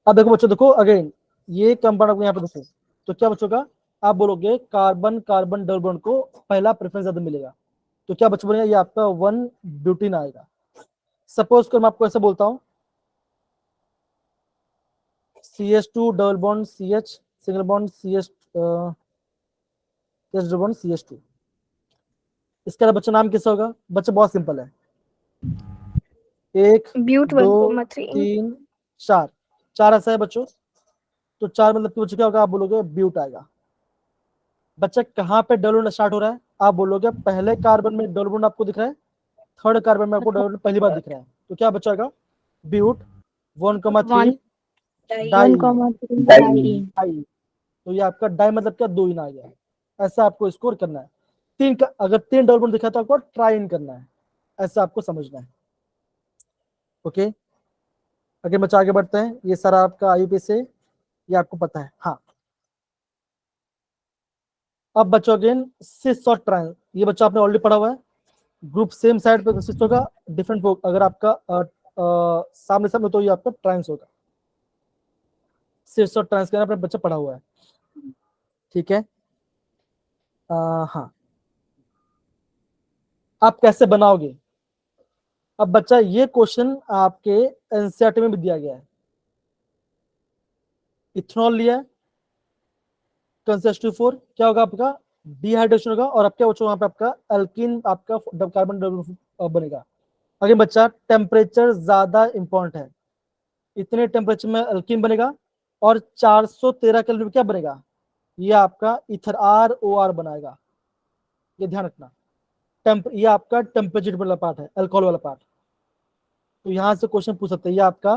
अब देखो बच्चों, देखो अगेन ये कंपाउंड आपको यहाँ पे देखो, तो क्या बच्चों का? आप बोलोगे कार्बन कार्बन डबल बॉन्ड को पहला प्रेफरेंस ज्यादा मिलेगा, तो क्या बच्चों बनेगा? ये आपका 1 ब्यूटीन आएगा। सपोज कर मैं आपको ऐसे बोलता हूँ, CH2 double bond CH single bond CH double bond CH2, इसका बच्चा नाम किसका होगा? बच्चा बहुत सिंपल है, 1 ब्यूट 2 1,3 3 4, 4 ऐसा है बच्चों। तो 4 मतलब कि बच्चों क्या होगा? आप बोलोगे ब्यूट आएगा। बच्चा कहाँ पे डबल बॉन्ड स्टार्ट हो रहा है? आप बोलोगे पहले कार्बन में डबल बॉन्ड आपको दिख रहा है, थर्ड कार्बन में आपको डबल बॉन्ड पहली बार दिख रहा है, तो क्या बच्चा आएगा? ब्यूट 1,3 डाई। 1,3 तो ये आपका डाई मतलब क्या? 2 इन आ गया। ऐसा आपको स्कोर करना है। 3 का अगर 3 डबल बॉन्ड दिखा तो आपको ट्राई इन करना है, ऐसा आपको समझना है। ओके, आगे बच्चा आगे बढ़ते हैं। ये सारा आपका आईयूपी से ये आपको पता है। हाँ, अब बच्चों अगेन सिस और ट्रांस, ये बच्चा आपने ऑलरेडी पढ़ा हुआ है। ग्रुप सेम साइड पे सिस होगा, डिफरेंट अगर आपका सामने सामने तो ये आपका ट्रांस होगा। सिस और ट्रांस का आपने बच्चा पढ़ा हुआ है, ठीक है? हाँ, आप कैसे बनाओगे? अब बच्चा ये क्वेश्चन आपके एनसीईआरटी में भी दिया गया है। इथेनॉल लिया है, H2 क्या होगा आपका? डिहाइड्रेशन होगा, और आप क्या बच्चों वहां पे आपका अल्किन आपका कार्बन बनेगा। अगर बच्चा टेम्परेचर ज्यादा इंपॉर्टेंट है, इतने टेम्परेचर में अल्किन बनेगा, और 413 कैलोरी क्या बनेगा? ये आपका इथर ROR बनाएगा, ये ध्यान रखना। ये आपका टेम्परेचर वाला पार्ट है, अल्कोहल वाला पार्ट। तो यहां से क्वेश्चन पूछ सकते हैं। ये आपका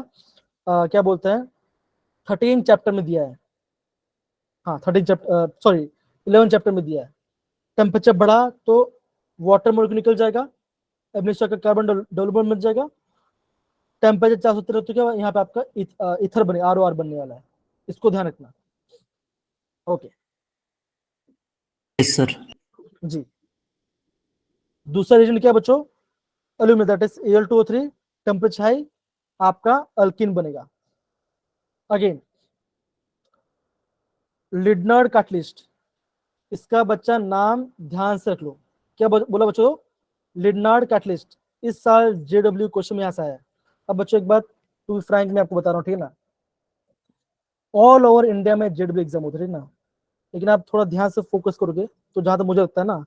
क्या बोलते हैं 13 चैप्टर में दिया है। हाँ, 13 चैप्टर, सॉरी 11 चैप्टर में दिया है। टेम्परेचर बढ़ा तो वाटर मोलिक्यूल निकल जाएगा, एब्लिस्टर का कार्बन डबल बॉन्ड मिल जाएगा। टेम्परेचर 413 तो क्या यहाँ पे आपका इथर बने ROR बनने वाला है, इसको ध्यान रखना। Okay Yes, sir. जी, दूसरा रीजन क्या बच्चों? Aluminium, that is Al2O3, temperature high, आपका अल्किन बनेगा। अगेन लिडनर कैटलिस्ट, इसका बच्चा नाम ध्यान से रख लो। क्या बोला बच्चों? लिडनार्ड कैटलिस्ट। इस साल JW क्वेश्चन में यहाँ से आया है। अब बच्चों एक बात टू बी फ्रैंक मैं आपको बता रहा हूँ, ठीक है ना? ऑल ओवर इंडिया में JW एग्जाम होते हैं ना, लेकिन आप थोड़ा ध्यान से फोकस करोगे तो जहां तक मुझे लगता है ना,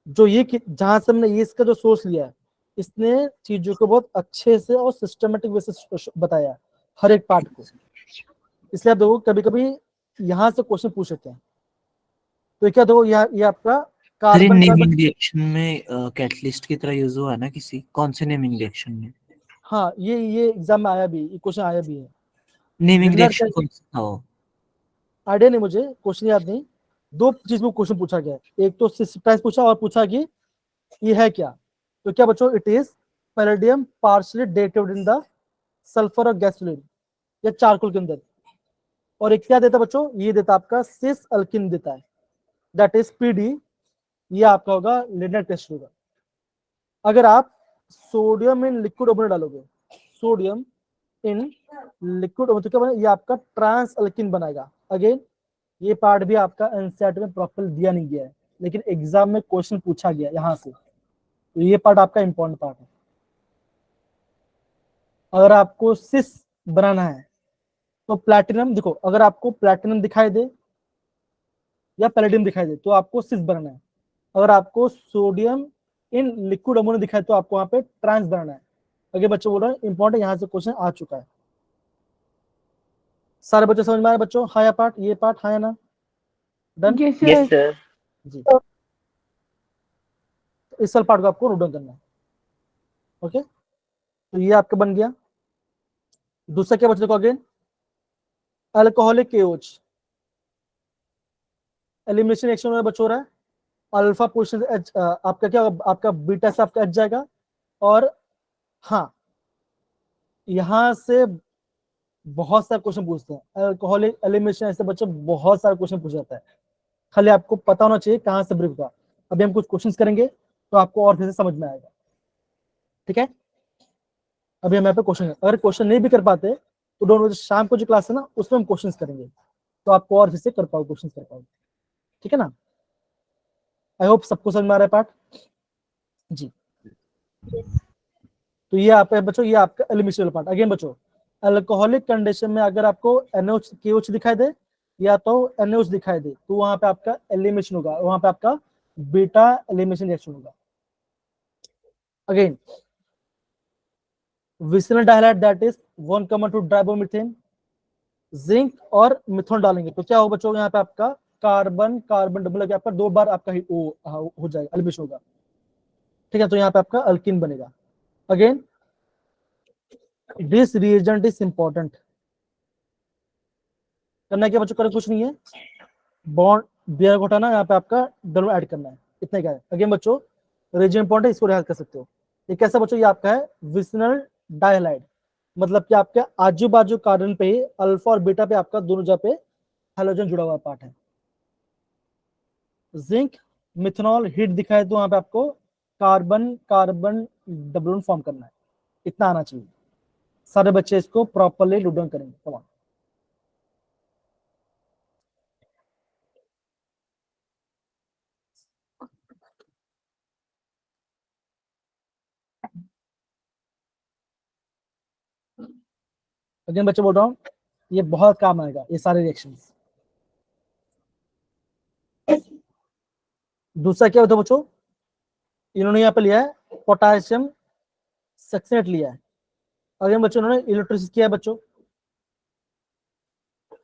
जो ये जहां से हमने ये इसका जो सोर्स लिया है, इसने चीजों को बहुत अच्छे से और सिस्टमेटिक वे से बताया है, हर एक पार्ट को। इसलिए आप देखो कभी कभी यहाँ से क्वेश्चन पूछ सकते हैं। तो क्या देखो ये आपका कार्बन नेमिंग रिएक्शन में कैटलिस्ट की तरह यूज हुआ है ना किसी, कौन से नेमिंग रिएक्शन में? हाँ, ये एग्जाम में आया भी, ये क्वेश्चन आया भी है। नेमिंग Linear रिएक्शन कौन सा था वो? आइडिया नहीं, मुझे क्वेश्चन याद नहीं। दो चीज में क्वेश्चन पूछा गया है, एक तो सिस प्राइस पूछा और पूछा कि ये है क्या। तो क्या बच्चों, it is palladium partially dated in the sulphur और गैसोलीन या चारकोल के अंदर। और एक क्या देता बच्चों, ये देता आपका सिस अल्किन देता है, दैट इज पीडी। ये आपका होगा लिनियर टेस्ट होगा। अगर आप सोडियम इन लिक्विड ओवन डालोगे, सोडियम इन लिक्विड ओवन, तो क्या बनेगा, ये आपका ट्रांस अल्किन बनाएगा। अगेन ये पार्ट भी आपका एनसीईआरटी में प्रॉपर दिया नहीं गया है, लेकिन एग्जाम में क्वेश्चन पूछा गया यहां से, तो ये पार्ट आपका इंपॉर्टेंट पार्ट है। अगर आपको सिस बनाना है तो प्लैटिनम, देखो अगर आपको प्लैटिनम दिखाई दे या पैलेडियम दिखाई दे तो आपको सिस बनाना है। अगर आपको सोडियम इन लिक्विड अमोनिया दिखाए तो आपको वहां पे ट्रांस बनाना है। अगर बच्चों बोल रहे हैं इंपॉर्टेंट, यहां से क्वेश्चन आ चुका है। सारे बच्चे समझ में आ रहे बच्चों? हाँ या पार्ट, ये पार्ट हाँ या ना? Done Yes, Yes, sir. sir. जी। तो इस वाले पार्ट को आपको नोट डाउन करना है। ओके, तो ये आपका बन गया। दूसरा क्या बच्चों को, अगेन अल्कोहलिक केओच एलिमिनेशन रिएक्शन में बच्चों हो रहा है। अल्फा पोजिशन आपका क्या होगा, आपका बीटा से आपका एच जाएगा। और हाँ, यहां से बहुत सारे क्वेश्चन पूछते हैं अल्कोहलिक एलिमिनेशन, ऐसे बच्चों बहुत सारे क्वेश्चन पूछ जाता है। खाली आपको पता होना चाहिए कहां से ब्रीफ हुआ। अभी हम कुछ क्वेश्चंस करेंगे तो आपको और फिर से समझ में आएगा। ठीक है, अभी हम यहाँ पे क्वेश्चन, अगर क्वेश्चन नहीं भी कर पाते तो डोंट वरी, शाम को जो क्लास है ना उसमें हम क्वेश्चंस करेंगे, तो आपको और फिर से कर पाओ, क्वेश्चंस कर पाओ। ठीक है ना? आई होप सबको समझ में आ रहा है पार्ट जी। तो ये आपका बच्चों, ये आपका एलिमिनेशन पार्ट। अगेन बच्चों, अल्कोहलिक कंडीशन में अगर आपको NaOH KOH दिखाई दे या तो NaOH दिखाई दे तो वहां पे आपका एलिमिनेशन होगा, वहां पे आपका बीटा एलिमिनेशन रिएक्शन होगा। अगेन विसिनल डाइहाइड, that is 1 common to tribromomethane, zinc और मिथोन डालेंगे तो क्या होगा बच्चों, यहाँ पे आपका कार्बन कार्बन डबल के आपका 2 बार आपका हो जाएगा, एलिमिनेशन होगा। ठीक है, तो यहाँ पे आपका अल्किन बनेगा। Again this reagent is important. करना क्या बच्चों, कर कुछ नहीं है, बॉन्ड बियर को हटाना, यहाँ पे आपका डबल ऐड करना है, इतना क्या है। अगेन बच्चों रिएजेंट इंपॉर्टेंट है, इसको याद कर सकते हो। ये कैसा बच्चों, ये आपका है विसिनल डाइहाइड, मतलब कि आपके आजू बाजू कार्बन पे ही अल्फा और बीटा पे आपका दोनों जगह पे हैलोजन जुड़ा हुआ पार्ट है। जिंक मिथनॉल हीट दिखाए तो वहां पे आपको carbon carbon double bond form करना है, इतना आना चाहिए। सारे बच्चे इसको प्रॉपर्ली नोट डाउन करेंगे। कम ऑन, अगेन बच्चे बोल रहा हूँ, ये बहुत काम आएगा ये सारे रिएक्शंस। दूसरा क्या होता है बच्चों, इन्होंने यहाँ पे लिया है पोटासियम सक्सीनेट लिया है। अगेन बच्चों इन्होंने इलेक्ट्रोलिसिस किया है बच्चों,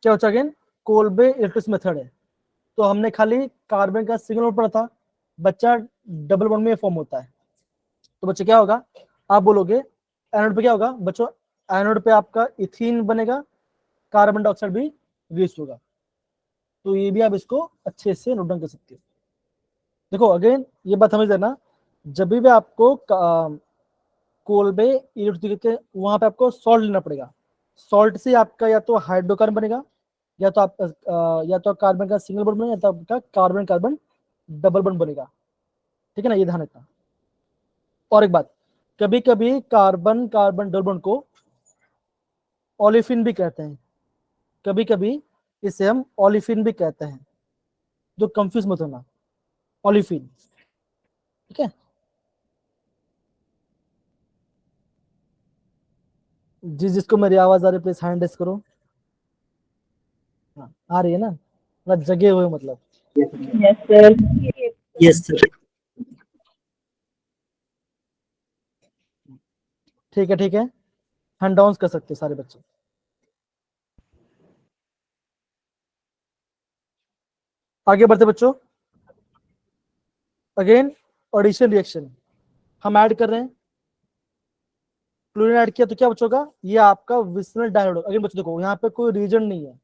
क्या होता है अगेन, कोल्बे इलेक्ट्रोलिसिस मेथड है। तो हमने खाली कार्बन का सिंगल बॉन्ड पढ़ा था, बच्चा डबल बॉन्ड में फॉर्म होता है। तो बच्चे क्या होगा, आप बोलोगे एनोड पे क्या होगा बच्चों, एनोड पे आपका इथीन बनेगा, कार्बन डाइऑक्साइड भी रिलीज होगा। तो ये भी आप इसको अच्छे से नोट डाउन कर सकते हो। देखो अगेन ये बात समझ लेना, जब भी आपको कोल्बे इलेक्ट्रोलिसिस के वहां पे आपको सॉल्ट लेना पड़ेगा। सॉल्ट से आपका या तो हाइड्रोकार्बन बनेगा, या तो आप या तो कार्बन का सिंगल बॉन्ड बनेगा, या तो आपका कार्बन कार्बन डबल बॉन्ड बनेगा। ठीक है ना, ये ध्यान रखना। और एक बात, कभी कभी कार्बन कार्बन डबल बॉन्ड को ओलिफिन भी कहते हैं, कभी कभी इसे हम ओलिफिन भी कहते हैं, जो कंफ्यूज मत होना, ओलिफिन। ठीक है, जिसको मेरी आवाज आ रही है प्लीज हैंड रेस करो। हाँ आ रही है ना, थोड़ा जगे हुए मतलब। Yes, sir. Yes sir. ठीक है ठीक है, हैंड डाउन कर सकते हैं सारे बच्चे। आगे बढ़ते बच्चों, अगेन एडिशन रिएक्शन हम ऐड कर रहे हैं क्लोरीन ऐड किया तो क्या बचोगा, ये आपका विसिनल डायोड। अगेन बच्चों देखो यहाँ पे कोई रीजन नहीं है,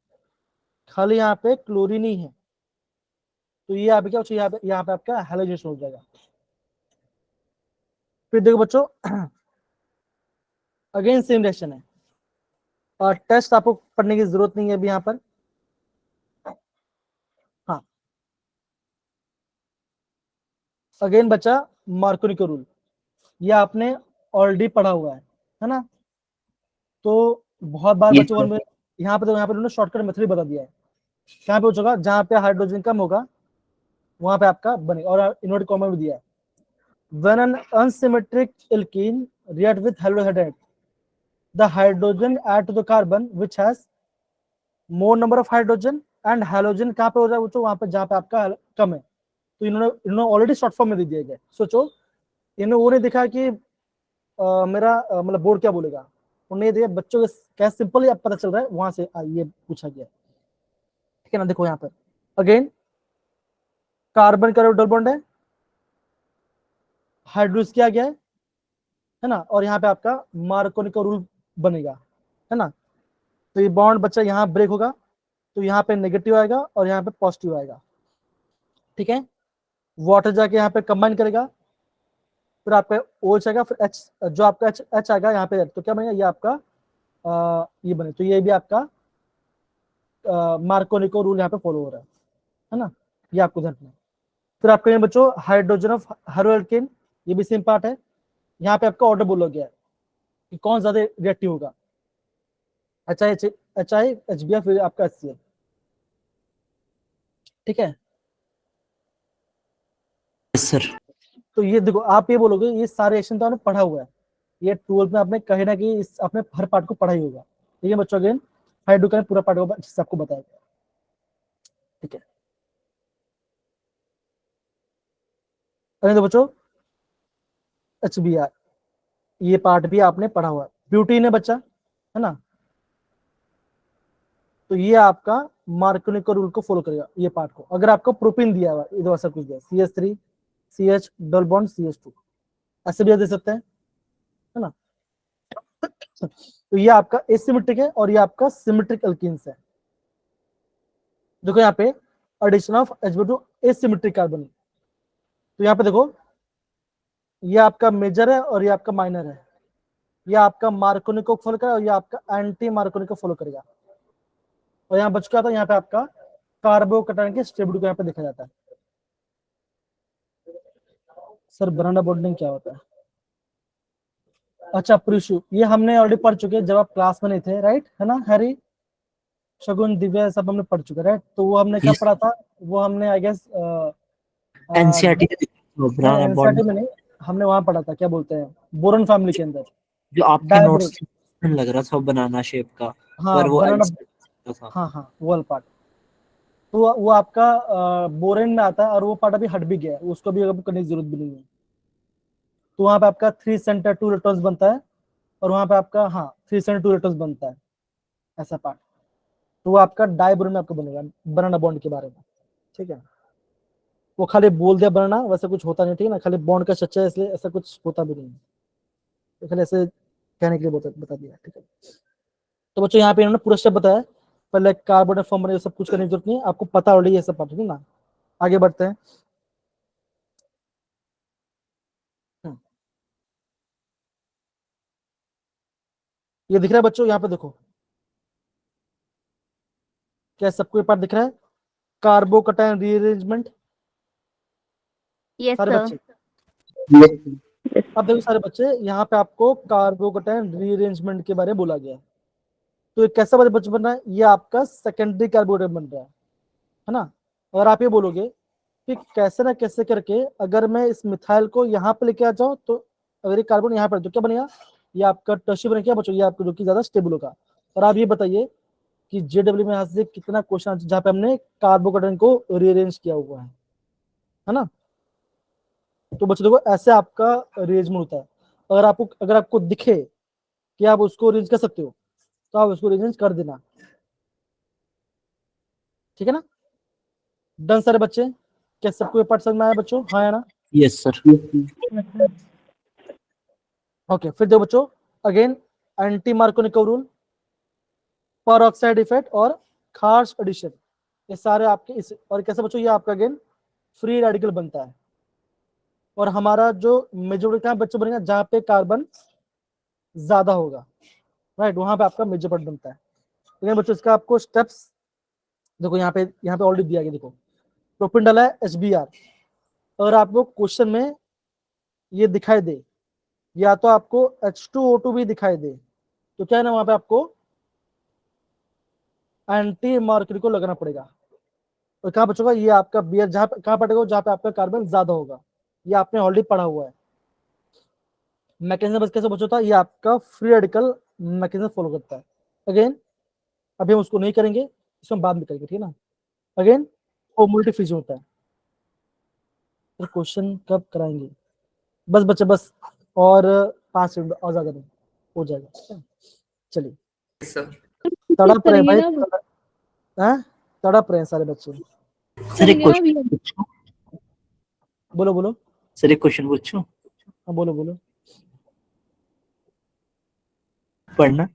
खाली यहाँ पे क्लोरीन ही है, तो ये आप क्या बच्चों यहाँ पे आपका हैलोजेनेशन हो जाएगा। फिर देखो बच्चों अगेन सेम रिएक्शन है, और टेस्ट आपको पढ़ने की जरूरत नहीं है अभी यहाँ पर। हाँ अगेन बचा मार्कोनी का रूल, ये आपने ऑलरेडी पढ़ा हुआ है ना। तो बहुत बार Yes, बच्चों को यहाँ पे उन्होंने शॉर्टकट मेथड बता दिया है। कहाँ पे बचोगा, जहाँ पे हाइड्रोजन कम होगा वहां पे आपका बनेगा, और इन्वर्टेड कॉमा भी दिया है। When an unsymmetric alkene react with halogen, the hydrogen add to the carbon which has more number of hydrogen and halogen कहाँ पे हो जाएगा बच्चों, वहां पे जहाँ पे आपका कम है। तो इन्होंने ऑलरेडी शॉर्ट फॉर्म में दे दिया गया। सोचो इन्होंने वो नहीं दिखा कि मेरा मतलब बोर्ड क्या बोलेगा, उन्हें दिया बच्चों को क्या सिंपल ही पता चल रहा है, वहां से ये पूछा गया। ठीक है ना, देखो यहाँ पर अगेन कार्बन का डबल बॉन्ड है, हाइड्रोस किया गया है ना, और यहाँ पे आपका मार्कोनी का रूल बनेगा, है ना। तो ये बॉन्ड बच्चा यहाँ ब्रेक होगा, तो यहाँ पे नेगेटिव आएगा और यहाँ पे पॉजिटिव आएगा। ठीक है, वाटर जाके यहाँ पे कंबाइन करेगा, फिर आपका OH आएगा, फिर H जो आपका H आएगा यहाँ पे, तो क्या बनेगा, ये आपका ये बने, तो ये भी आपका मार्कोनी का रूल यहाँ पे फॉलो हो रहा है ना, ये आपको ध्यान रखना है। फिर आपके बच्चों हाइड्रोजन ऑफ हेरोअल्केन, ये भी सेम पार्ट है। यहाँ पे आपका ऑर्डर बोला गया है कि कौन ज्यादा रिएक्टिव होगा, HI HBr फिर आपका HCl। ठीक है, yes sir. तो ये देखो आप ये बोलोगे ये सारे रिएक्शन तो आपने पढ़ा हुआ है, ये 12th में आपने कहीं ना कहीं इस आपने हर पार्ट को पढ़ा ही होगा। ठीक है बच्चों, अगेन हाइड्रो का पूरा पार्ट होगा जिससे आपको बताया गया। ठीक है, अरे तो बच्चों HBr ये पार्ट भी आपने पढ़ा हुआ है। ब्यूटीन है बच्चा, है ना, तो ये आपका मार्कोनी का रूल को फॉलो करेगा ये पार्ट को। अगर आपको प्रोपीन दिया हुआ इधर ऐसा कुछ दिया CH3 CH double bond CH2 ऐसे भी दे सकते हैं, है ना। तो ये आपका एसिमेट्रिक है और ये आपका सिमेट्रिक अल्कीन्स है। देखो यहाँ पे addition of H2 asymmetric carbon, तो यहाँ पे देखो ये आपका मेजर है और ये आपका माइनर है, ये आपका मार्कोनी को फॉलो करेगा और ये आपका एंटी मार्कोनी को फॉलो करेगा। और यहाँ बच क्या था, यहाँ पे आपका कार्बोकैटायन के स्टेबिलिटी को यहाँ पे देखा जाता है। सर बनाना बॉन्डिंग क्या होता है, अच्छा प्रीशु, ये हमने ऑलरेडी पढ़ चुके हैं जब आप क्लास में नहीं थे, राइट, है ना हैरी, शगुन, दिव्या सब हमने पढ़ चुके, राइट। तो वो हमने क्या Yes. पढ़ा था, वो हमने आई गेस NCERT बनाना एनसीईआरटी बॉन्ड में नहीं, हमने वहां पढ़ा था, क्या बोलते हैं, बोरन फैमिली के अंदर जो आपके डायब्रेट, नोट्स लग रहा था बनाना शेप का, हाँ पर वो बनाना, था। हाँ वो वाला पार्ट, तो वो आपका बोरेन में आता है, और वो पार्ट अभी हट भी गया है, उसको भी अब करने की जरूरत भी नहीं है। तो वहां पे आपका 3 सेंटर 2 इलेक्ट्रॉन्स बनता है, और वहां पे आपका 3 सेंटर 2 इलेक्ट्रॉन्स बनता है, ऐसा पार्ट। तो वो आपका डाइबोरेन में आपको बनेगा बनाना बॉन्ड के बारे में। ठीक है, वो खाली बोल दिया बनाना, वैसे कुछ होता नहीं, ठीक है ना, खाली बॉन्ड का सच्चा है इसलिए ऐसा कुछ होता भी नहीं है, तो खाली ऐसे कहने के लिए बता दिया। ठीक है, तो बच्चों यहाँ पे इन्होंने पूरा स्टेप बताया, पहले कार्बन फॉर्म बने, सब कुछ करने की जरूरत नहीं है, आपको पता ऑलरेडी ये सब पार्ट, ठीक है ना। आगे बढ़ते हैं, ये दिख रहा है बच्चों, यहाँ पे देखो, क्या सबको ये पार्ट दिख रहा है, कार्बोकैटायन रीअरेंजमेंट, Yes, सारे sir. बच्चे, अब देखो सारे बच्चे, यहाँ पे आपको कार्बोकैटायन रीअरेंजमेंट के बारे में बोला गया है। तो ये कैसा वाला बच्चा बन रहा है, ये आपका सेकेंडरी कार्बोकैटायन बन रहा है ना। अगर आप ये बोलोगे कि कैसे ना कैसे करके अगर मैं इस मिथाइल को यहाँ पे लेके आ जाऊँ, तो अगर ये कार्बन यहाँ पर तो क्या बनेगा, ये आपका टर्शियरी बनेगा, क्या बच्चों, ये आपको जो कि ज्यादा स्टेबल होगा। और आप ये बताइए कि JW में यहाँ से कितना क्वेश्चन जहाँ पे हमने कार्बोकैटायन को रीअरेंज किया हुआ है ना। तो बच्चों देखो ऐसे आपका अरेंजमेंट होता है। अगर आपको दिखे कि आप उसको अरेंज कर सकते हो, तो आप उसको अरेंज कर देना, ठीक है ना। डन सारे बच्चे, क्या सबको ये पार्ट समझ में आया बच्चों, हाँ या ना। Yes sir. ओके, फिर देखो बच्चों अगेन एंटी मार्कोनिकोव रूल, पर ऑक्साइड इफेक्ट और खार्श एडिशन, ये सारे आपके इस, और कैसे बच्चों ये आपका अगेन फ्री रेडिकल बनता है। और हमारा जो मेजोरिटी का बच्चों बनेगा जहां पे कार्बन ज्यादा होगा, राइट, वहां पे आपका मेजर पार्ट बनता है। लेकिन बच्चों इसका आपको स्टेप्स देखो, यहाँ पे ऑलरेडी दिया गया, देखो प्रोपेन डाला है HBr, अगर आपको क्वेश्चन में ये दिखाई दे या तो आपको H2O2 भी दिखाई दे तो क्या है ना, वहां पे आपको एंटी मार्करी को लगाना पड़ेगा। और कहाँ बचोगा, ये आपका बियर जहां कहाँ पड़ेगा, जहां पे आपका कार्बन ज्यादा होगा, ये आपने ऑलरेडी पढ़ा हुआ है। मैकेनिज्म बस कैसे बचोता है, ये आपका फ्री रेडिकल मैकेनिज्म फॉलो करता है। अगेन अभी हम उसको नहीं करेंगे, इसको हम बाद में करेंगे, ठीक है ना। अगेन होमोलिटी फ्यूजन होता है। तो क्वेश्चन कब कराएंगे, बस बच्चे बस, और 5 मिनट और ज्यादा नहीं, हो जाएगा, ठीक है? चलिए, सर तड़प रहे करेंगे भाई, ना, हैं, तड़प रहे हैं सारे बच्चे। सर एक करेंगे ना क्वेश्चन अभी। पूछूं? बोलो बोलो, सर एक क्वेश्चन पूछूं? हाँ बोलो बोलो। पढ़ना।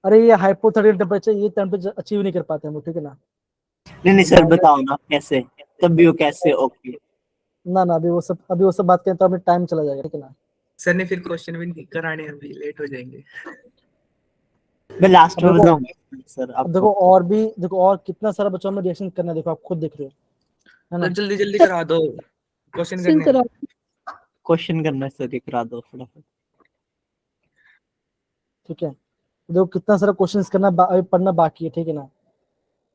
अरे ये हाइपोथेटिकल टेम्परेचर, ये टेम्परेचर अचीव नहीं कर पाते हम लोग, ठीक है ना। नहीं नहीं सर, बताओ ना कैसे, तब भी वो कैसे? ओके। ना अभी वो सब बात करें तो अभी टाइम चला जाएगा, ठीक है ना। सर ने फिर क्वेश्चन भी नहीं कराने, अभी लेट हो जाएंगे। मैं लास्ट अब में देखो, बताऊंगा सर अब आपको। देखो और भी, देखो और कितना सारा बच्चों में रिएक्शन करना है, देखो आप खुद देख रहे हो, है ना। तो जल्दी जल्दी करा दो, क्वेश्चन सुन करने हैं। करो। क्वेश्चन करना है सर, के करा दो फटाफट। ठीक है, देखो कितना सारा क्वेश्चन करना अभी पढ़ना बाकी है, ठीक है ना।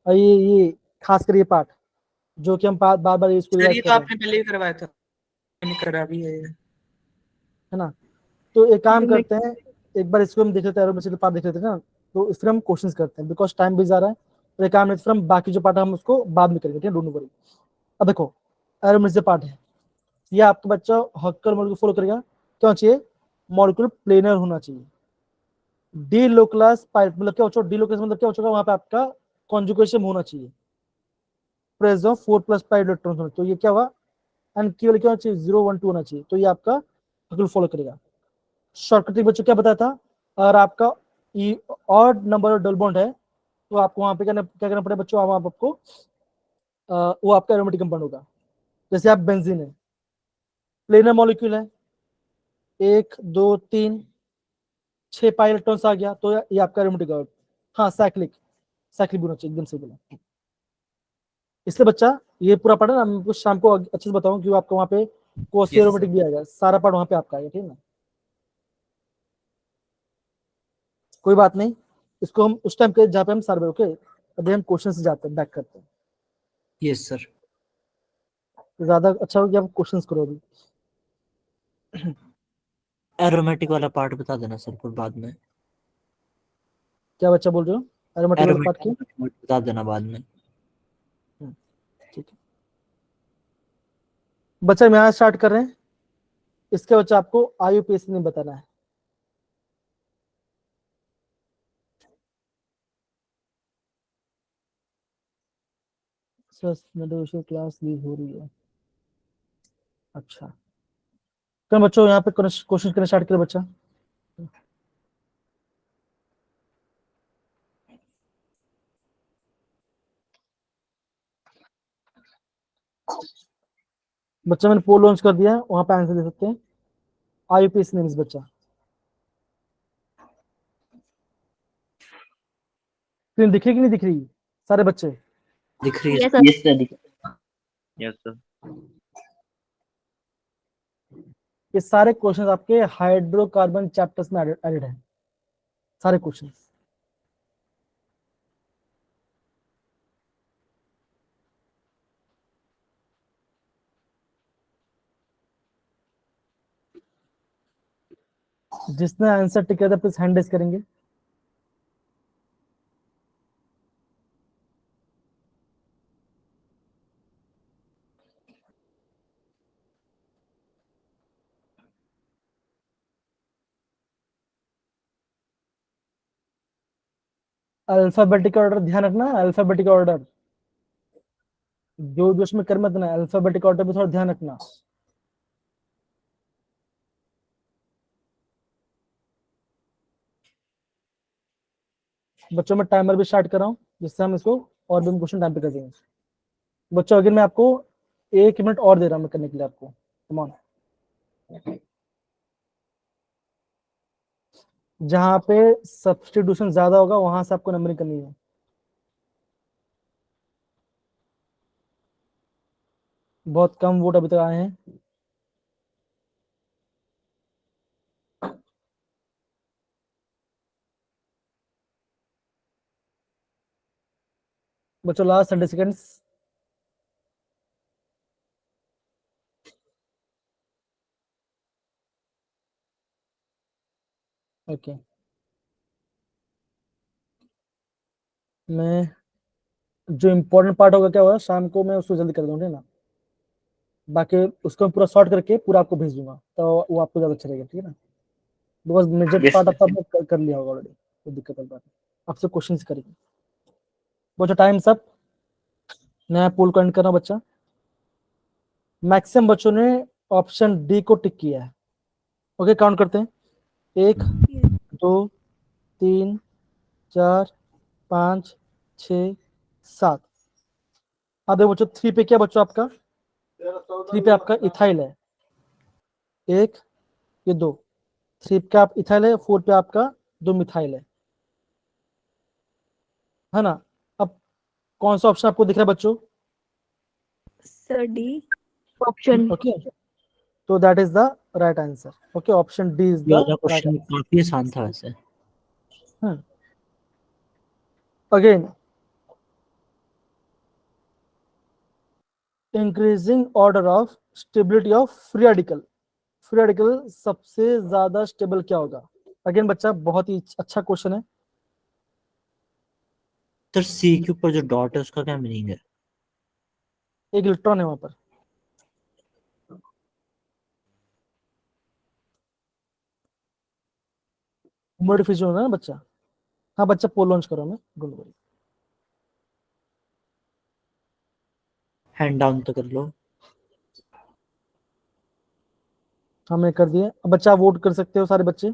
और ये खासकर ये पार्ट जो कि हम बार बार इसको सर रिवाइज ये कर तो रहे हैं, आपने पहले ही करवाया था, मैंने करा भी है। है ना। तो एक काम करते हैं, एक बार इसको हम देख लेते हैं, एरोमेटिक पार्ट देख लेते हैं ना, तो इस फिर हम क्वेश्चंस करते हैं, बिकॉज टाइम भी जा रहा है। तो एक काम है, फिर हम बाकी जो पार्ट है हम उसको बाद में करेंगे, ठीक है, डोंट वरी। अब देखो एरोमेटिक पार्ट है, ये आपका बच्चा हक्कर मॉडल को फॉलो करेगा, क्या होना चाहिए, मॉलिक्यूल प्लेनर होना चाहिए। डी लोकलास पाइप मतलब क्या होगा, डी लोकलास मतलब क्या होगा, वहां पे आपका कॉन्जुगेशन होना चाहिए, प्रेजेंस ऑफ 4+ पाई इलेक्ट्रॉन, तो ये क्या हुआ, एंड केवल क्या होना चाहिए, 0 1 2 होना चाहिए, तो ये आपका हक्कर फॉलो करेगा। शॉर्टकट बच्चों क्या बताया था, अगर आपका odd number of double bond है तो आपको वहां पे क्या करना पड़ेगा बच्चों, वहां आपको वो आपका एरोमेटिक कंपाउंड होगा। जैसे आप बेंजीन है, प्लेनर मॉलिक्यूल है, 1 2 3 6 पाई इलेक्ट्रॉन्स आ गया, तो ये आपका एरोमेटिक है। हाँ साइक्लिक, साइक्लिक होना चाहिए, एकदम सही बोला। इसलिए बच्चा ये पूरा पढ़ा ना, मैं कुछ शाम को अच्छे से बताऊं कि आपको वहां पे कोसी एरोमेटिक भी आएगा, सारा पार्ट वहां पे आपका आएगा, ठीक है ना। कोई बात नहीं, इसको हम उस टाइम के जहाँ पे हम सर्वे, ओके। अभी हम क्वेश्चन से जाते हैं, बैक करते हैं, यस सर। तो ज्यादा अच्छा होगा कि आप क्वेश्चंस करो अभी। एरोमेटिक वाला पार्ट बता देना सर फिर बाद में। क्या बच्चा बोल रहे हो, एरोमेटिक वाला पार्ट एरोमेटिक की? बता देना बाद में। ठीक है बच्चा, हम यहाँ स्टार्ट कर रहे हैं, इसके बच्चा आपको IUPAC नहीं बताना है। सर क्लास ली हो रही है, अच्छा। तो बच्चों यहाँ पे क्वेश्चन करना स्टार्ट करें बच्चा। बच्चा मैंने पोल लॉन्च कर दिया है, वहां पे आंसर दे सकते हैं। IUPAC नेम्स बच्चा, स्क्रीन दिख रही कि नहीं दिख रही सारे बच्चे? दिख रही है yes sir. Sir. Yes, sir. Yes, sir. ये सारे क्वेश्चन आपके हाइड्रोकार्बन चैप्टर्स में एडेड है, सारे क्वेश्चन। जिसने आंसर टिक किया था प्लीज हैंड रेज करेंगे। अल्फाबेटिक ऑर्डर ध्यान रखना, अल्फाबेटिक ऑर्डर जो जो उसमें कर मत ना, अल्फाबेटिक ऑर्डर पे थोड़ा ध्यान रखना। बच्चों मैं टाइमर भी स्टार्ट कर रहा हूँ जिससे हम इसको और भी क्वेश्चन टाइम पे कर देंगे। बच्चों अगर मैं आपको 1 मिनट और दे रहा हूँ मैं करने के लिए आपको, कम ऑन। जहाँ पे सब्स्टिट्यूशन ज्यादा होगा वहां से आपको नंबरिंग करनी है। बहुत कम वोट अभी तक आए हैं। बच्चों लास्ट 30 सेकेंड्स। ओके मैं जो इम्पोर्टेंट पार्ट होगा क्या होगा शाम को मैं उसको जल्दी कर दूंगा, ठीक है ना। बाकी उसको मैं पूरा शॉर्ट करके पूरा आपको भेज दूंगा तो वो आपको ज्यादा अच्छा रहेगा, ठीक है ना। Because major Yes, part sir. आपका कर लिया होगा ऑलरेडी, कोई दिक्कत वाली बात नहीं। आपसे क्वेश्चन करेंगे। बच्चों टाइम सब, नया पोल को एंड करना बच्चा। मैक्सिमम बच्चों ने ऑप्शन डी को टिक किया है। ओके काउंट करते हैं, 1 2 3 4 5 6 7। अब देखो बच्चों 3 पे क्या बच्चों आपका, 3 पे आपका इथाइल है, 1 ये 2। 3 पे आप इथाइल है, 4 पे आपका 2 मिथाइल है ना। अब कौन सा ऑप्शन आपको दिख रहा है बच्चों? Sir D. Option. ओके तो that is the right answer. Okay option D is ये द वाला राइट क्वेश्चन काफी आसान था वैसे। Answer. Again increasing order of stability of free radical. Free radical सबसे ज्यादा स्टेबल क्या होगा? अगेन बच्चा बहुत ही अच्छा क्वेश्चन है। सर सी के ऊपर जो डॉट है उसका क्या मीनिंग है? एक इलेक्ट्रॉन है वहां पर। मॉडिफिकेशन होना है ना बच्चा। हाँ बच्चा पोल लॉन्च करो मैं, डोंट वरी। हैंड डाउन तो कर लो। हाँ मैं कर दिया। अब बच्चा वोट कर सकते हो सारे बच्चे।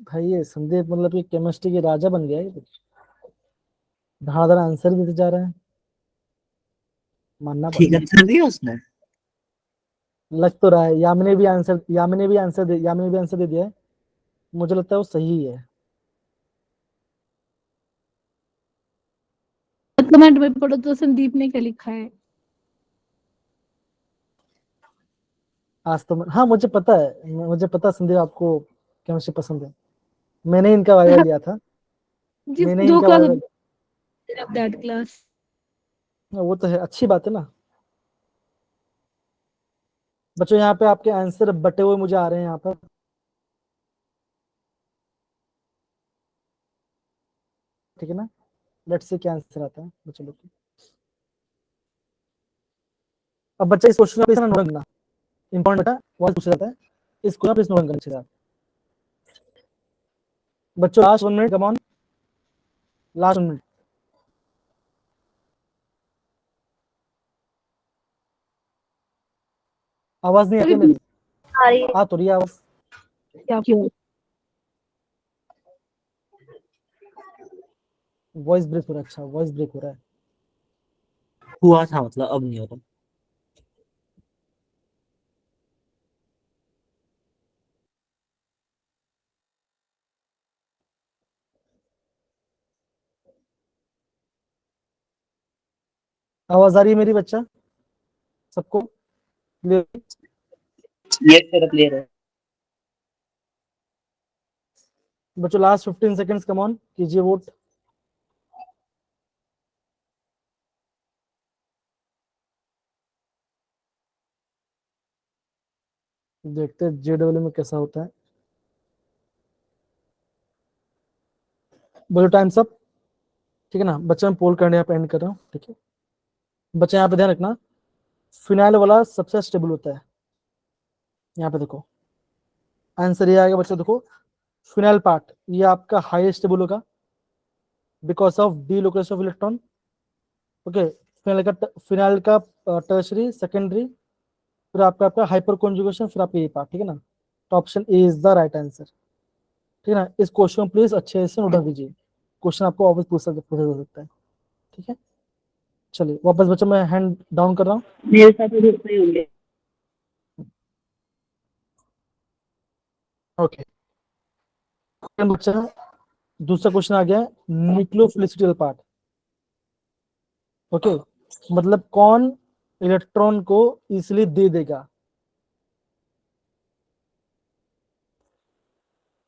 भाई ये संदीप मतलब कि केमिस्ट्री के राजा बन गया है ये। धड़ाधड़ आंसर भी देते जा रहे हैं, मानना ठीक पड़ेगा। आंसर दिया उसने। लग तो रहा है यामिनी भी आंसर दे दिया है। मुझे लगता है वो सही है। कमेंट में पढ़ो तो संदीप ने क्या लिखा है। आज तो हाँ मुझे पता है संदीप आपको केमिस्ट्री पसंद है। मैंने इनका वाइवा लिया था। जी मैंने 2 इनका class viva of that class. वो तो है, अच्छी बात है ना। बच्चों यहाँ पे आपके आंसर बटे हुए मुझे आ रहे हैं यहाँ पर, ठीक है ना। लेट्स से क्या आंसर आता है बच्चों लोग। अब बच्चा इस क्वेश्चन का नोट रखना इंपॉर्टेंट बेटा, बहुत पूछा जाता है। इस क्वेश्चन पे इस नोट करना चाहिए। बच्चों last 1 minute, come on, last 1 minute. आवाज नहीं आती मेरी? आ तो रही है आवाज। क्या क्यों? वॉइस ब्रेक हो रहा है। अच्छा वॉइस ब्रेक हो रहा है। हुआ था मतलब अब नहीं हो रहा। आवाज आ रही है मेरी बच्चा सबको क्लियर? ये सर क्लियर है। बच्चों लास्ट 15 सेकंड्स, कम ऑन कीजिए वोट। देखते हैं जेडब्ल्यू में कैसा होता है। बोलो टाइम सब, ठीक है ना। बच्चा मैं पोल करने यहाँ पे एंड कर रहा हूँ, ठीक है। बच्चा यहाँ पे ध्यान रखना, फिनाइल वाला सबसे स्टेबल होता है। यहाँ पे देखो आंसर ये आएगा बच्चों, देखो फिनाइल पार्ट ये आपका हाई स्टेबल होगा because of D location of electron. Okay phenyl का टर्शरी, सेकेंडरी, फिर आपका आपका हाइपर कॉन्जुगेशन, फिर आपका ये पार्ट, ठीक है ना। तो option A is the right answer, ठीक है ना। इस क्वेश्चन प्लीज अच्छे से नोट डाउन कीजिए, क्वेश्चन आपको वापस पूछा जा सकता है, ठीक है। चलिए वापस बच्चों मैं हैंड डाउन कर रहा हूँ। मेरे साथ तो ग्रुप में होंगे। ओके बच्चा, दूसरा क्वेश्चन आ गया है, न्यूक्लियोफिलिसिटी पार्ट। ओके, मतलब कौन इलेक्ट्रॉन को इजिली दे देगा,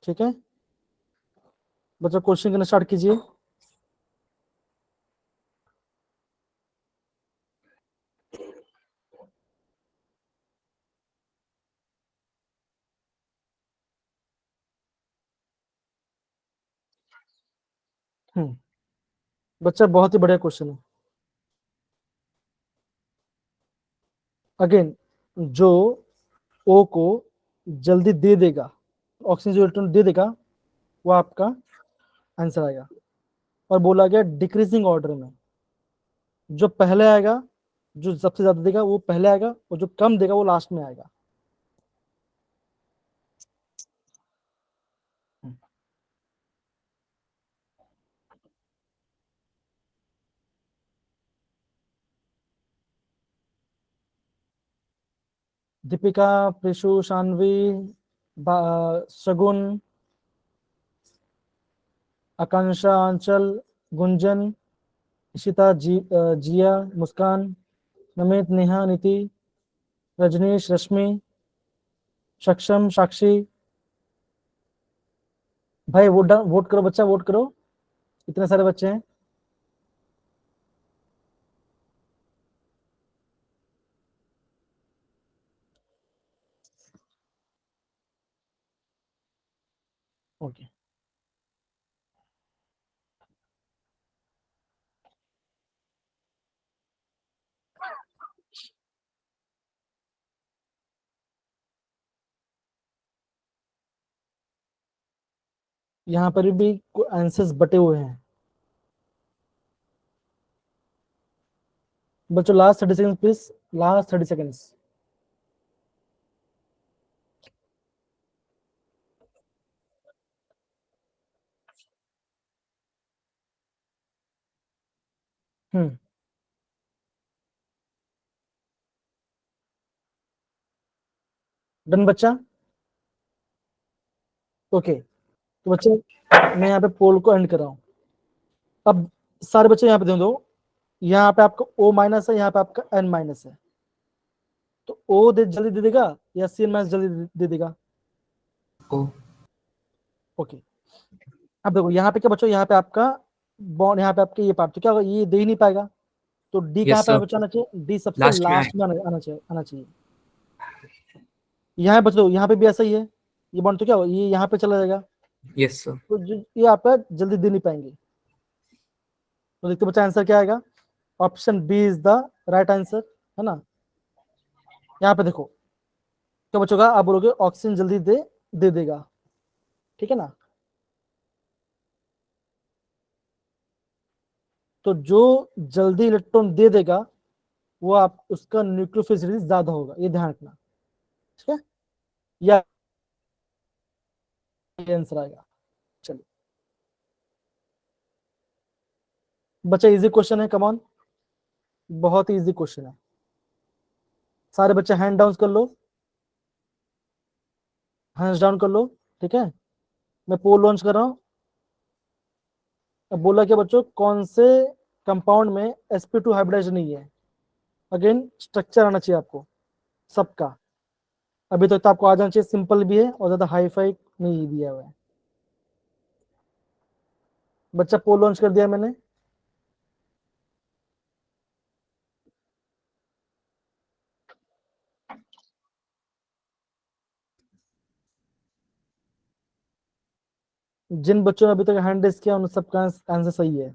ठीक है बच्चा। क्वेश्चन करना स्टार्ट कीजिए। बच्चा बहुत ही बढ़िया क्वेश्चन है। अगेन, जो ओ को जल्दी दे देगा, ऑक्सीजन जो इलेक्ट्रॉन दे देगा, वो आपका आंसर आएगा। और बोला गया डिक्रीजिंग ऑर्डर में, जो पहले आएगा, जो सबसे ज्यादा देगा वो पहले आएगा, और जो कम देगा वो लास्ट में आएगा। दीपिका, प्रिशु, शानवी, शगुन, आकांक्षा, आंचल, गुंजन, इशिता, जिया, मुस्कान, नमित, नेहा, नीति, रजनीश, रश्मि, सक्षम, साक्षी। भाई वोट करो बच्चा, वोट करो, इतने सारे बच्चे हैं। ओके यहाँ पर भी आंसर्स बटे हुए हैं बच्चों। Last 30 second please, last 30 seconds. Done बच्चा। ओके तो बच्चे, मैं यहाँ पे पोल को एंड कर रहा हूँ। अब सारे बच्चे यहाँ पे दे दो, यहाँ पे आपका O माइनस है, यहाँ पे आपका N माइनस है। तो O जल्दी दे देगा या C माइनस जल्दी दे देगा? ओ ओके, अब देखो यहाँ पे क्या बच्चों, यहाँ पे आपका बॉन्ड, यहाँ पे आपके ये पार्ट, तो क्या होगा, ये दे ही नहीं पाएगा। तो डी कहाँ यस पे सर, बच्चा आना चाहिए? डी सबसे लास्ट में लास्ट में आना चाहिए। यहाँ बच्चों, यहाँ पे भी ऐसा ही है, ये बॉन्ड तो क्या होगा, ये यहाँ पे चला जाएगा, यस सर, तो ये आपका जल्दी दे नहीं पाएंगे। तो देखते बच्चा आंसर क्या आएगा, option B is the right answer, है ना। यहाँ पे देखो क्या बच्चों का, आप बोलोगे ऑक्सीजन जल्दी दे देगा, ठीक है ना। तो जो जल्दी इलेक्ट्रॉन दे देगा वो आप उसका न्यूक्लियोफिलिसिटी ज्यादा होगा, ये ध्यान रखना, ठीक है। या आंसर आएगा। चलिए बच्चा, इजी क्वेश्चन है, कम ऑन, बहुत इजी क्वेश्चन है। सारे बच्चे हैंड डाउन कर लो, हैंड्स डाउन कर लो, ठीक है। मैं पोल लॉन्च कर रहा हूँ। अब बोला क्या बच्चों, कौन से कंपाउंड में sp2 हाइब्रिडाइज नहीं है। अगेन स्ट्रक्चर आना चाहिए आपको सबका, अभी तक तो आपको आ जाना चाहिए, सिंपल भी है और ज्यादा हाई फाई नहीं दिया हुआ है। बच्चा पोल लॉन्च कर दिया मैंने। जिन बच्चों ने अभी तक हैंड रेस किया उन सबका आंसर सही है।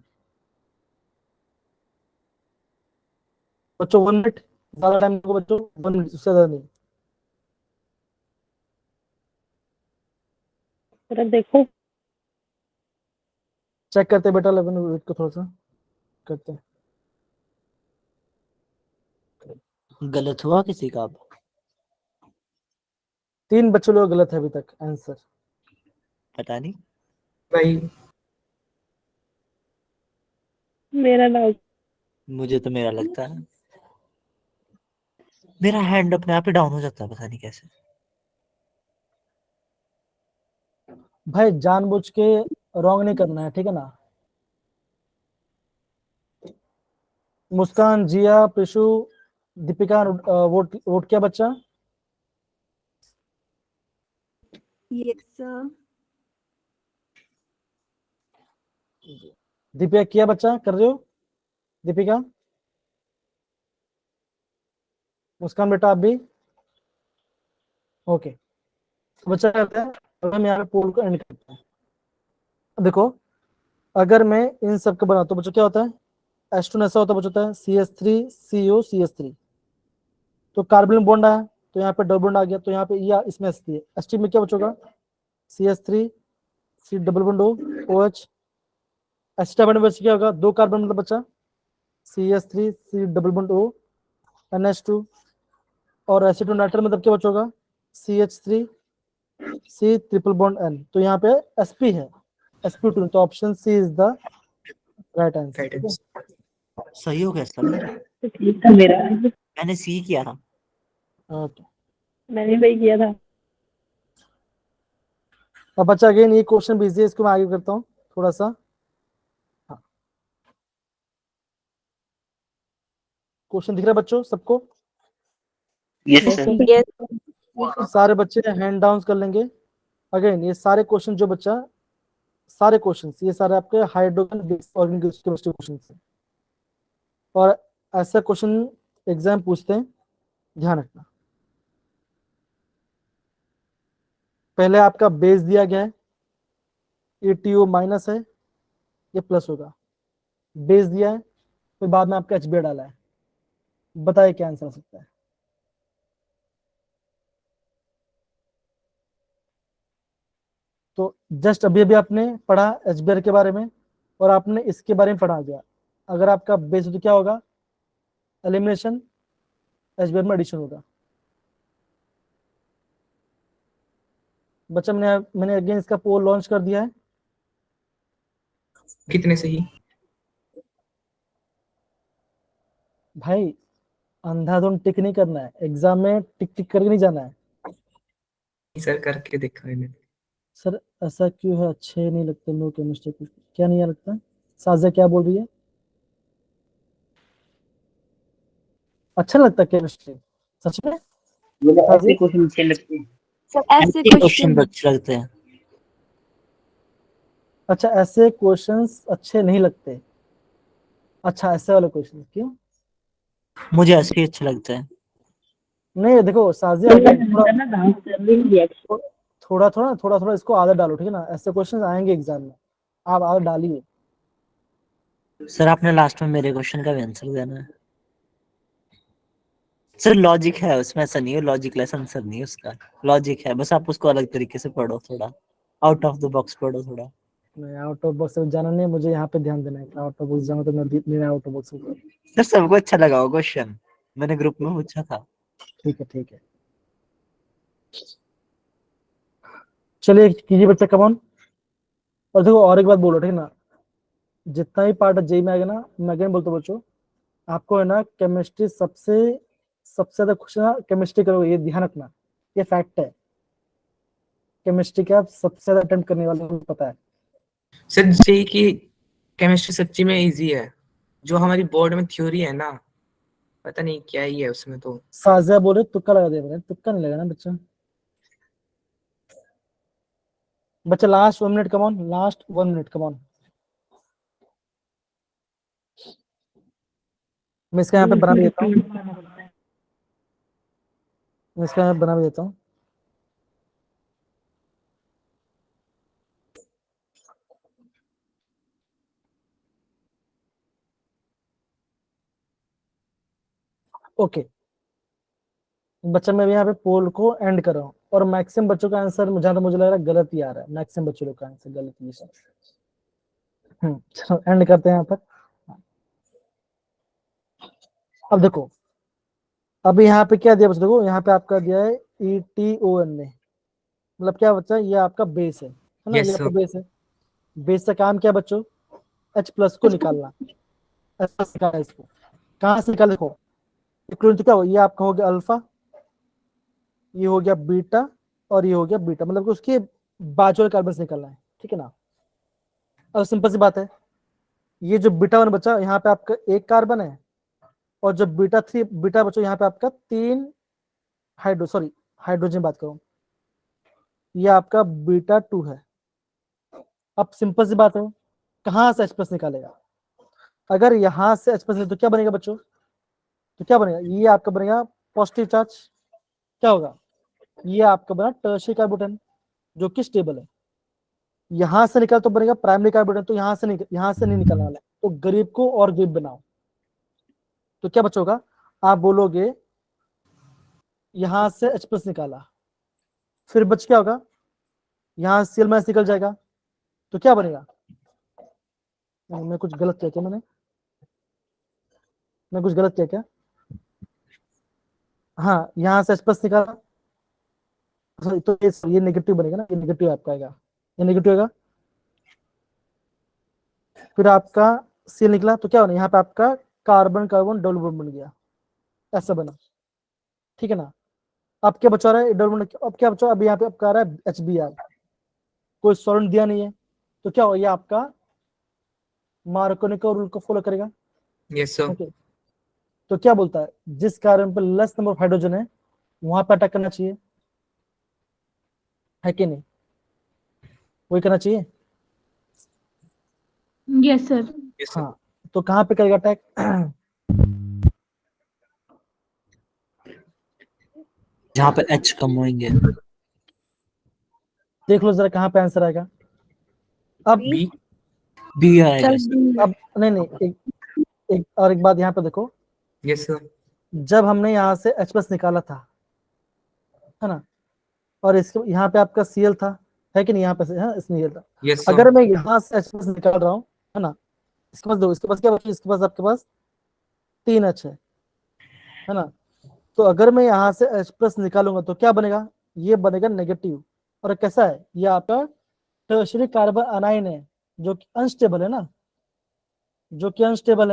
बच्चों 1 मिनट, ज्यादा टाइम को बच्चों, 1 मिनट, उससे ज्यादा नहीं। जरा देखो। चेक करते हैं बेटा, 11 वेट को थोड़ा सा करते हैं। गलत हुआ किसी का अब? 3 बच्चे लोग गलत है अभी तक आंसर। पता नहीं, भाई मेरा डाउट। मुझे तो मेरा लगता है। मेरा हैंड अपने आप ही डाउन हो जाता है, पता नहीं कैसे। भाई जानबूझ के रॉन्ग नहीं करना है, ठीक है ना। मुस्कान, जिया, प्रिशु, दीपिका, वोट वोट किया बच्चा? Yes sir. दीपिका किया बच्चा, कर रहे हो? दीपिका, मुस्कान बेटा आप भी? ओके बच्चा, करते हैं अब हम यहाँ पे पोल को एंड करते हैं। देखो अगर मैं इन सब को बनाता हूँ बच्चों, क्या होता है? एस्टोन ऐसा होता है बच्चों, CH3CO CH3, तो कार्बन बॉन्ड आया, तो यहाँ पे डबल बॉन्ड आ गया, तो यहाँ पे या इसमें एसटी है। एसटी में क्या बचोगा? CH3 C double bond OH। एस्टाबॉन्ड में बच क्या होगा? 2 कार्बन मतलब बचा CH3 C double bond O NH2। और एसीटोन नाइट्राइल मतलब क्या बचोगा? CH3 C triple bond N। तो यहाँ पे sp है, sp2, तो option C is the right answer. Right answer. सही हो गया सर मेरा। तो ठीक था मेरा। मैंने सी किया था। ओके मैंने वही किया था। अब बच्चा अगेन ये क्वेश्चन भी इजी है, इसको मैं आगे करता हूँ थोड़ा सा। क्वेश्चन दिख रहा है बच्चों सबको? Yes yes sir. सर। सारे बच्चे हैंड डाउन कर लेंगे। अगेन ये सारे क्वेश्चन जो बच्चा, सारे क्वेश्चन ये सारे आपके हाइड्रोजन ऑर्गेनिक केमिस्ट्री क्वेश्चन है, और ऐसा क्वेश्चन एग्जाम पूछते हैं, ध्यान रखना। पहले आपका बेस दिया गया है, ATO माइनस है, ये प्लस होगा। बेस दिया है, फिर बाद में आपका HB डाला है, बताइए क्या आंसर हो सकता है? तो जस्ट अभी अभी आपने पढ़ा HBr के बारे में, और आपने इसके बारे में पढ़ा गया। अगर आपका बेस तो क्या होगा? एलिमिनेशन, HBr में एडिशन होगा। बच्चा मैंने अगेन इसका पोल लॉन्च कर दिया है। कितने सही? भाई अंधाधुंध टिक नहीं करना है, एग्जाम में टिक टिक करके नहीं जाना है। सर करके देखा मैंने। सर ऐसा क्यों है, अच्छे नहीं लगते नो केमिस्ट्री? क्या नहीं लगता? साजिया क्या बोल रही है? अच्छा नहीं लगता केमिस्ट्री सच में? मुझे ऐसे साजिया, क्वेश्चन अच्छे लगते हैं। सर ऐसे ऐसे क्वेश्चन क्वेश्चन। अच्छे लगते हैं। अच्छा ऐसे क्वेश्चंस अच्छे नहीं लगते? अच्छा ऐसे वाले क्वेश्चन क्यों? मुझे ऐसे ही अच्छे लगते हैं। नहीं देखो साजिया, अगेन थोड़ा थोड़ा इसको आदत डालो, ठीक है ना। ऐसे क्वेश्चन आएंगे एग्जाम में, आप आदत डालिए। सर आपने लास्ट में मेरे क्वेश्चन का भी आंसर देना है। सर लॉजिक है उसमें, ऐसा नहीं है लॉजिक लेस आंसर नहीं है उसका। लॉजिक है, बस आप उसको अलग तरीके से पढ़ो, थोड़ा आउट ऑफ द बॉक्स पढ़ो थोड़ा। मैं आउट ऑफ बॉक्स जाना नहीं, मुझे यहाँ पे ध्यान देना है। आउट ऑफ बॉक्स जाऊँ तो मैं आउट ऑफ बॉक्स होगा। सर सबको अच्छा लगा वो क्वेश्चन, मैंने ग्रुप में पूछा था। ठीक है ठीक है, चलिए कीजिए बच्चा, कमॉन। और देखो और एक बात बोलो, ठीक है ना, जितना भी पार्ट जेई में आएगा ना, मैं अगेन बोलता हूँ बच्चों, आपको है ना केमिस्ट्री सबसे सबसे ज्यादा खुश ना केमिस्ट्री करोगे, ये ध्यान रखना, ये फैक्ट है। केमिस्ट्री के आप सबसे ज्यादा अटेम्प्ट करने वाले, मुझे पता है। सर जेई की केमिस्ट्री सच्ची में इजी है। जो हमारी बोर्ड में थ्योरी है ना, पता नहीं क्या ही है उसमें तो। साजिया बोले तुक्का लगा दे रहे हैं, तुक्का नहीं लगा ना बच्चा। बच्चा last 1 minute, come on, last 1 minute, come on. मैं इसका यहाँ पे बना भी देता हूँ, मैं इसका यहाँ पे बना भी देता हूँ। ओके बच्चा, मैं यहाँ पे पोल को एंड कर रहा हूँ, और मैक्सिमम बच्चों का आंसर मुझे मुझे लग रहा है गलत ही आ रहा है। मैक्सिमम बच्चों लोग का आंसर गलत ही है। चलो एंड करते हैं यहाँ पर। अब देखो अब यहाँ पे क्या दिया बच्चों, देखो यहाँ पे आपका दिया है ETON ने, मतलब क्या बच्चा, ये आपका बेस है ना, Yes, ये आपका sir. बेस है। बेस का काम क्या है बच्चों, H+ को निकालना, H+ निकालना इसको, कहाँ से निकाले, देखो इक्विवेलेंट तो क्या हो, ये आपका हो गया अल्फा, ये हो गया बीटा, और ये हो गया बीटा, मतलब कि उसके बाजू वाले कार्बन से निकालना है, ठीक है ना। अब सिंपल सी बात है, ये जो बीटा 1 बचा, यहाँ पे आपका एक कार्बन है, और जो बीटा 3 बीटा बचा, यहाँ पे आपका 3 हाइड्रोजन बात करूं, ये आपका बीटा 2 है। अब सिंपल सी बात है, कहाँ से H+ निकालेगा, अगर यहाँ से H+ तो क्या बनेगा बच्चों, तो क्या बनेगा, ये आपका बनेगा पॉजिटिव चार्ज, क्या होगा, ये आपका बना टर्शियरी कार्बोनेट जो कि स्टेबल है। यहां से निकल तो बनेगा प्राइमरी कार्बोनेट, तो यहाँ से नहीं निकलने वाला है, तो गरीब को और गरीब बनाओ, तो क्या बचोगा, आप बोलोगे यहां से H+ निकाला, फिर बच क्या होगा, यहां से Cl- निकल जाएगा, तो क्या बनेगा, मैं कुछ गलत किया क्या, मैं कुछ गलत किया क्या, हाँ यहाँ से H+ निकाला, sorry, तो ये नेगेटिव बनेगा ना, ये नेगेटिव आपका आएगा, ये नेगेटिव आएगा, फिर आपका Cl निकला, तो क्या बना, यहाँ पे आपका कार्बन कार्बन डबल बॉन्ड बन गया, ऐसा बना, ठीक है ना। अब क्या बचा रहा है डबल बॉन्ड, अब क्या बचा, अब यहाँ पे आपका आ रहा है HBr, कोई सॉल्वेंट दिया नहीं है, तो क्या हो, ये आपका मार्कोनी का रूल को फॉलो करेगा, Yes, sir. ओके। तो क्या बोलता है, जिस कार्बन पर लेस नंबर ऑफ हाइड्रोजन है वहां पे अटैक करना चाहिए, है कि नहीं, वही करना चाहिए, Yes, sir. Yes, sir. हाँ। तो कहाँ पे करेगा अटैक, जहाँ पे H कम होंगे। देख लो जरा कहाँ पे आंसर आएगा, अब B. B आएगा चल sir। अब नहीं, एक और एक बात यहाँ पे देखो, Yes, sir. जब हमने यहाँ से H+ निकाला था, है ना, और इसके यहाँ पे आपका Cl था, है कि नहीं, यहाँ पे है इसमें था, Yes, sir. अगर मैं यहाँ से H+ निकाल रहा हूँ, है ना, इसके पास दो, इसके पास क्या बचा, इसके पास आपके पास 3H है ना, तो अगर मैं यहाँ से H+ निकालूंगा तो क्या बनेगा, ये बनेगा नेगेटिव, और कैसा है, ये आपका टर्शियरी कार्बन अनाइन है, जो कि अनस्टेबल है ना, जो कि अनस्टेबल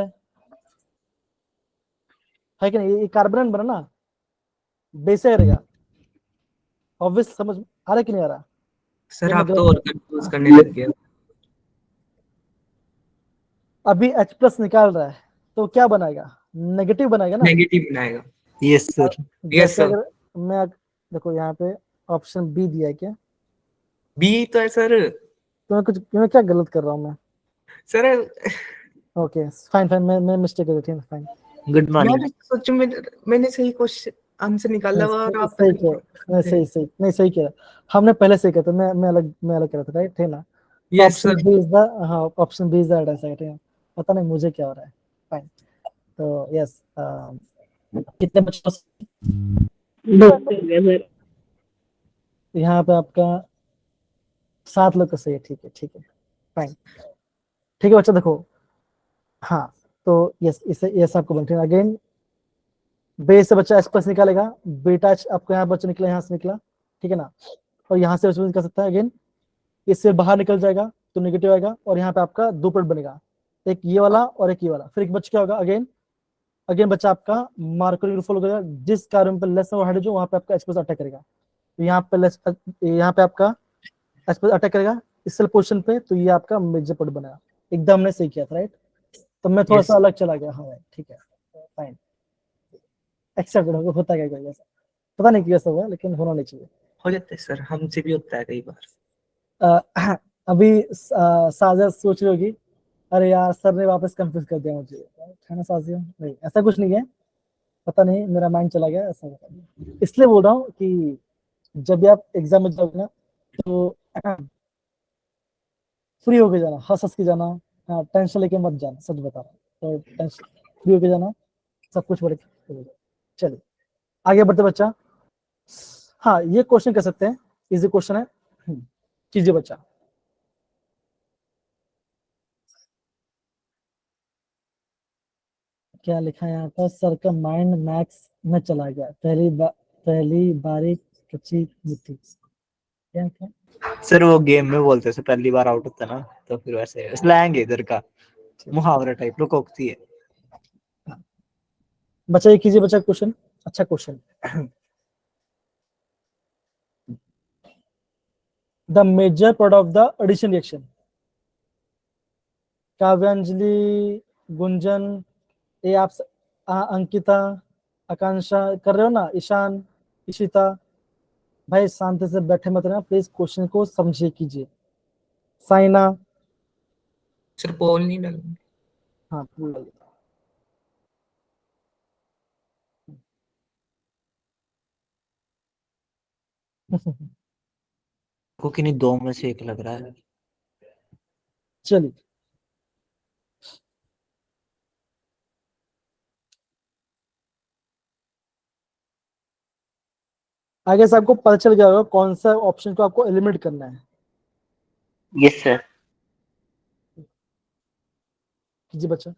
है कि नहीं, ये कार्बन बना ना, बेसे रहेगा, ऑब्वियस, समझ आ रहा है कि नहीं आ रहा, सर ये मैं आप गलत तो और कर, कंफ्यूज करने लग गए। अभी H+ निकाल रहा है तो क्या बनाएगा, नेगेटिव बनाएगा ना, नेगेटिव बनाएगा। Yes sir। यस जैसे सर। अगर मैं, देखो यहाँ पे ऑप्शन बी दिया है क्या, बी तो है सर। तो मैं क्या गलत कर रहा हूँ मैं, सर ओके फाइन फाइन, मैं मिस्टेक कर रही थी, फाइन, गुड मैं मॉर्निंग। भी सोचूं, मैंने सही क्वेश्चन आंसर निकाला हुआ और आप सही किया, नहीं सही नहीं सही किया, हमने पहले सही किया था, मैं अलग कर रहा था, राइट थे ना, तो yes option sir. B is the, हाँ option B is the right answer, पता नहीं मुझे क्या हो रहा है, फाइन, तो यस, कितने बच्चों, यहाँ पे आपका 7 लोग का सही है, ठीक है फाइन, ठीक है बच्चा, देखो हाँ, तो यस इसे यस आपको बनते हैं अगेन, बेस से बच्चा H+ निकालेगा, बीटा H आपको यहाँ बच्चा निकला, यहाँ से निकला, ठीक है ना, और यहाँ से बच्चा निकल सकता है अगेन, इससे बाहर निकल जाएगा तो नेगेटिव आएगा, और यहाँ पे आपका 2 प्लेट बनेगा, एक ये वाला और एक ये वाला, फिर एक बच्चा क्या होगा, अगेन अगेन बच्चा आपका मार्कोनी रूल फॉलो करेगा, जिस कार्बन पर लेस नंबर हाइड्रोजन वहां पे आपका H+ अटैक करेगा, तो यहाँ पे आपका H+ अटैक करेगा इस सेल पोजीशन पे, तो ये आपका मेजर प्लेट बनेगा, एकदम हमने सही किया था, राइट, तो मैं थोड़ा सा यस अलग चला गया, हाँ ठीक है फाइन, एक्सेप्ट होता क्या कोई ऐसा, पता नहीं कैसा हुआ, लेकिन होना नहीं चाहिए। हो जाता है सर, हमसे भी होता है कई बार। अभी साजा सोच रही होगी, अरे यार सर ने वापस कंफ्यूज कर दिया मुझे, है ना साजिया, नहीं ऐसा कुछ नहीं है, पता नहीं मेरा माइंड चला गया ऐसा, इसलिए बोल रहा हूँ कि जब भी आप एग्जाम में जाओगे ना, तो फ्री होके जाना, हंस हंस के जाना, हाँ टेंशन लेके मत जाना, सच बता रहा हूँ, तो टेंशन फ्री होके जाना, सब कुछ बढ़ चलिए आगे बढ़ते बच्चा, हाँ ये क्वेश्चन कर सकते हैं, इजी क्वेश्चन है, कीजिए बच्चा, क्या लिखा है यहाँ पर? सर का माइंड मैक्स में चला गया, पहली बारी कच्ची मिट्टी। क्या क्या? सर वो गेम में बोलते से पहली बार आउट होता ना, तो फिर वैसे स्लैंग है इधर का, मुहावरा टाइप लोकोक्ति है। बच्चा ये कीजिए बच्चा क्वेश्चन, अच्छा question. The major product of the addition reaction. Kavyanjali, Gunjan, ये आप अंकिता, आकांक्षा कर रहे हो ना, ईशान, इशिता, भाई शांति से बैठे मत रहना प्लीज, क्वेश्चन को समझे कीजिए। साइना, सर पोल नहीं डालना। हाँ पूरा को किन्हीं दो में से एक लग रहा है। चलिए आगे से आपको पता चल गया होगा कौन सा ऑप्शन को आपको एलिमिनेट करना है। Yes, sir. कीजिए बच्चा।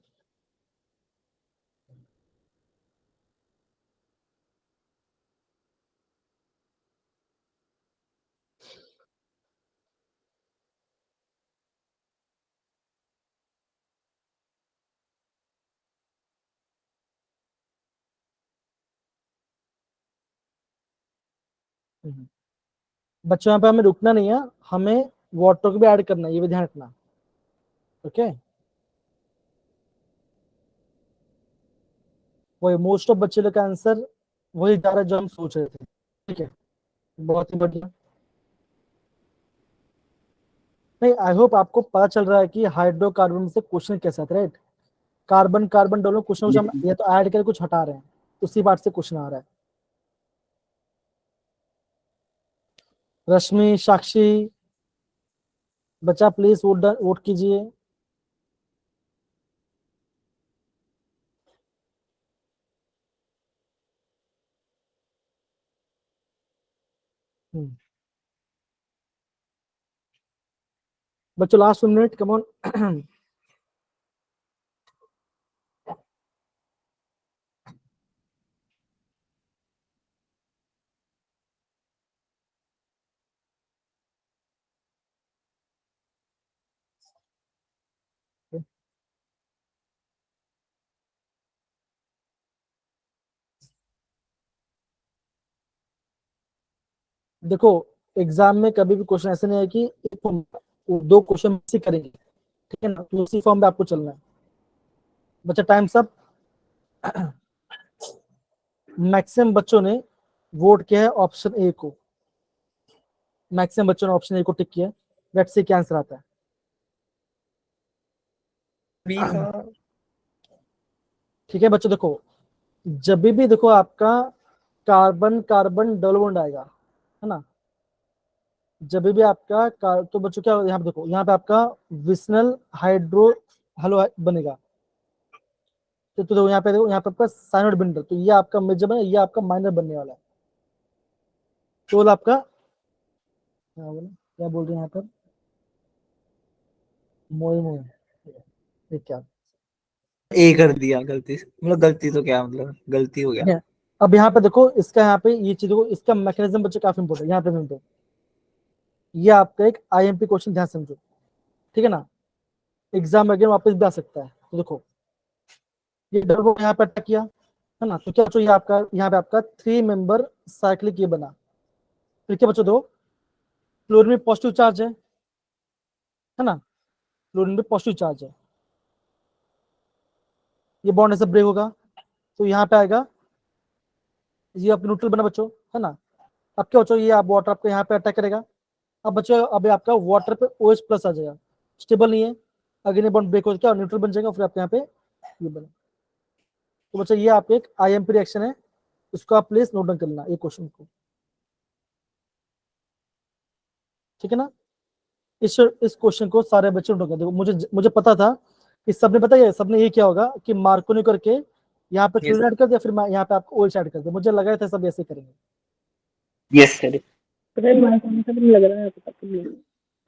बच्चों यहाँ पे हमें रुकना नहीं है, हमें वाटर को भी ऐड करना है, ये भी ध्यान रखना। ओके, वही मोस्ट ऑफ बच्चे लोग का आंसर वही जा रहा है जो हम सोच रहे थे। ठीक है, बहुत ही बढ़िया। नहीं, आई होप आपको पता चल रहा है कि हाइड्रोकार्बन से क्वेश्चन कैसा था, राइट? कार्बन कार्बन दोनों क्वेश्चन कुछ हम या तो ऐड करके कुछ हटा रहे हैं, उसी पार्ट से क्वेश्चन आ रहा है। रश्मि, साक्षी, बच्चा प्लीज वोट कीजिए। बच्चों लास्ट मिनट, कम ऑन। देखो, एग्जाम में कभी भी क्वेश्चन ऐसे नहीं है कि दो क्वेश्चन मिस ही करेंगे, ठीक है ना, तो उसी फॉर्म में आपको चलना है। बच्चा टाइम सब। मैक्सिमम बच्चों ने वोट किया है ऑप्शन ए को, मैक्सिमम बच्चों ने ऑप्शन ए को टिक किया है। लेट्स सी क्या आंसर आता है। बी था। ठीक है बच्चों, देखो जब भी देखो आपका कार्बन कार्बन डबल बॉन्ड आएगा, है ना, जब भी आपका तो बच्चों क्या यहाँ पे देखो, यहाँ पे आपका विस्नल हाइड्रो हेलो बनेगा। तो देखो यहाँ पे, देखो यहाँ पे आपका साइनोड बिंडल, तो ये आपका मेजर बने, ये आपका माइनर बनने वाला है। तो आपका क्या बोल रहे हैं यहाँ पर, मोए मोए, ये क्या ए कर दिया गलती से, मतलब गलती तो क्या, मतलब गलती हो गया। है? अब यहाँ पे देखो इसका, यहाँ पे ये चीज देखो, इसका मैकेनिज्म बच्चे काफी इंपॉर्टेंट, यहाँ पे समझो, ये आपका एक आईएमपी क्वेश्चन, ध्यान समझो, ठीक है ना, एग्जाम अगेन वापस भी आ सकता है। तो देखो ये डबल बॉन्ड यहाँ पे अटैक किया, है ना, तो क्या बच्चों, ये आपका यहाँ पे आपका 3 मेंबर साइक्लिक ये बना। फिर क्या बच्चों, दो क्लोरीन में पॉजिटिव चार्ज है ना, क्लोरीन में पॉजिटिव चार्ज है, ये बॉन्ड ऐसे ब्रेक होगा, तो यहाँ पे आएगा, ये आपका न्यूट्रल बना बच्चों, है ना। अब क्या बच्चों, ये आप वाटर आपको यहाँ पे अटैक करेगा। अब बच्चों अब आपका वाटर पे OH प्लस आ जाएगा, स्टेबल नहीं है, अगेन बॉन्ड ब्रेक हो क्या न्यूट्रल बन जाएगा, फिर आपके यहाँ पे ये बना। तो बच्चों ये आपके एक आईएमपी रिएक्शन है, उसको आप प्लीज नोट डाउन करना ये क्वेश्चन को, ठीक है ना। इस क्वेश्चन को सारे बच्चे नोट कर देखो, मुझे पता था कि सबने पता है, सबने ये क्या होगा कि मार्कोनी करके यहाँ पे क्लोरीन ऐड कर दिया, फिर यहाँ पे आपको OH ऐड कर दिया, मुझे लगा था सब ऐसे करेंगे। Yes, sir. लग रहा है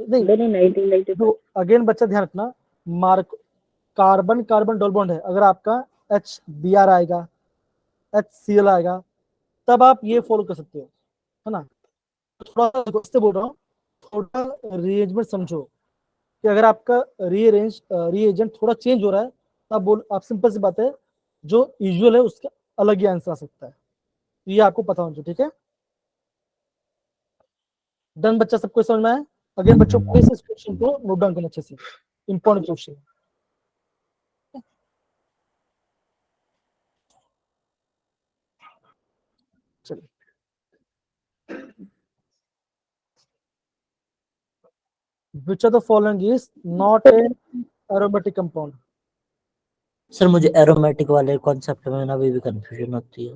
नहीं, दोनों 1990 तो अगेन बच्चा ध्यान रखना, mark carbon carbon double bond है, अगर आपका HBr आएगा, HCl आएगा, तब आप ये फॉलो कर सकते हो, है ना। थोड़ा से बोल रहा हूँ, थोड़ा रीअरेंजमेंट समझो कि अगर आपका रीएजेंट थोड़ा चेंज हो रहा है तो आप सिंपल सी बात है, जो यूजुअल है उसका अलग ही आंसर आ सकता है, ये आपको पता होना चाहिए, ठीक है। डन बच्चा, सबको समझ में आया। अगेन बच्चों प्लीज इस क्वेश्चन को नोट डाउन करना अच्छे से, इंपॉर्टेंट क्वेश्चन। चलिए, which of the following is not a aromatic compound? Sir मुझे एरोमेटिक वाले कॉन्सेप्ट में ना अभी भी कंफ्यूजन होती है।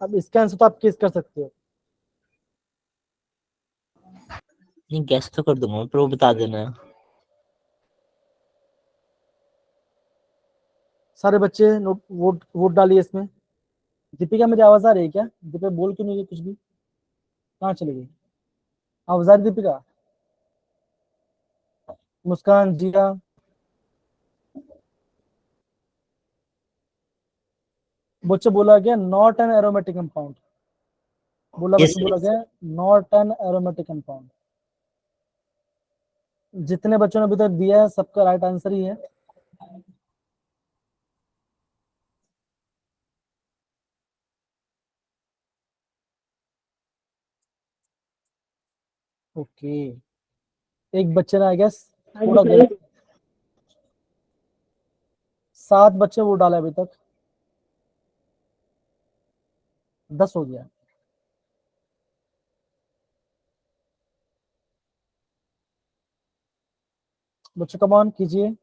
अब इसका आंसर तो आप किस कर सकते हो। नहीं गैस तो कर दूंगा पर वो बता देना। सारे बच्चे नोट वोट वोट डालिए इसमें। दीपिका मेरी आवाज आ रही है क्या? दीपिका बोल क्यों नहीं रही कुछ भी, कहाँ चली गई? आवाज आ रही दीपिका? मुस्कान, जिया, बच्चे बोला गया नॉट एन एरोमेटिक कंपाउंड, बोला Yes, बच्चे बोला गया नॉट एन एरोमेटिक कंपाउंड। जितने बच्चों ने अभी तक दिया है सबका राइट आंसर ही है। ओके, एक बच्चे ने आई गेस थोड़ा गलत, 7 बच्चे वोट डाला अभी तक, 10 हो गया। बच्चों कम ऑन कीजिए।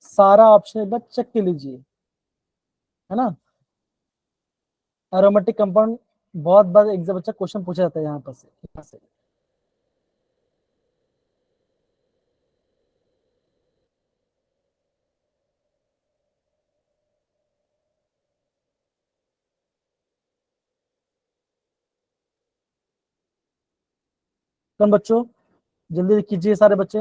सारा ऑप्शन एक बार चेक कर लीजिए, है ना। एरोमेटिक कंपाउंड बहुत बार एग्जाम बच्चा क्वेश्चन पूछा जाता है यहाँ पर से, यहाँ से। कौन बच्चों जल्दी कीजिए सारे बच्चे।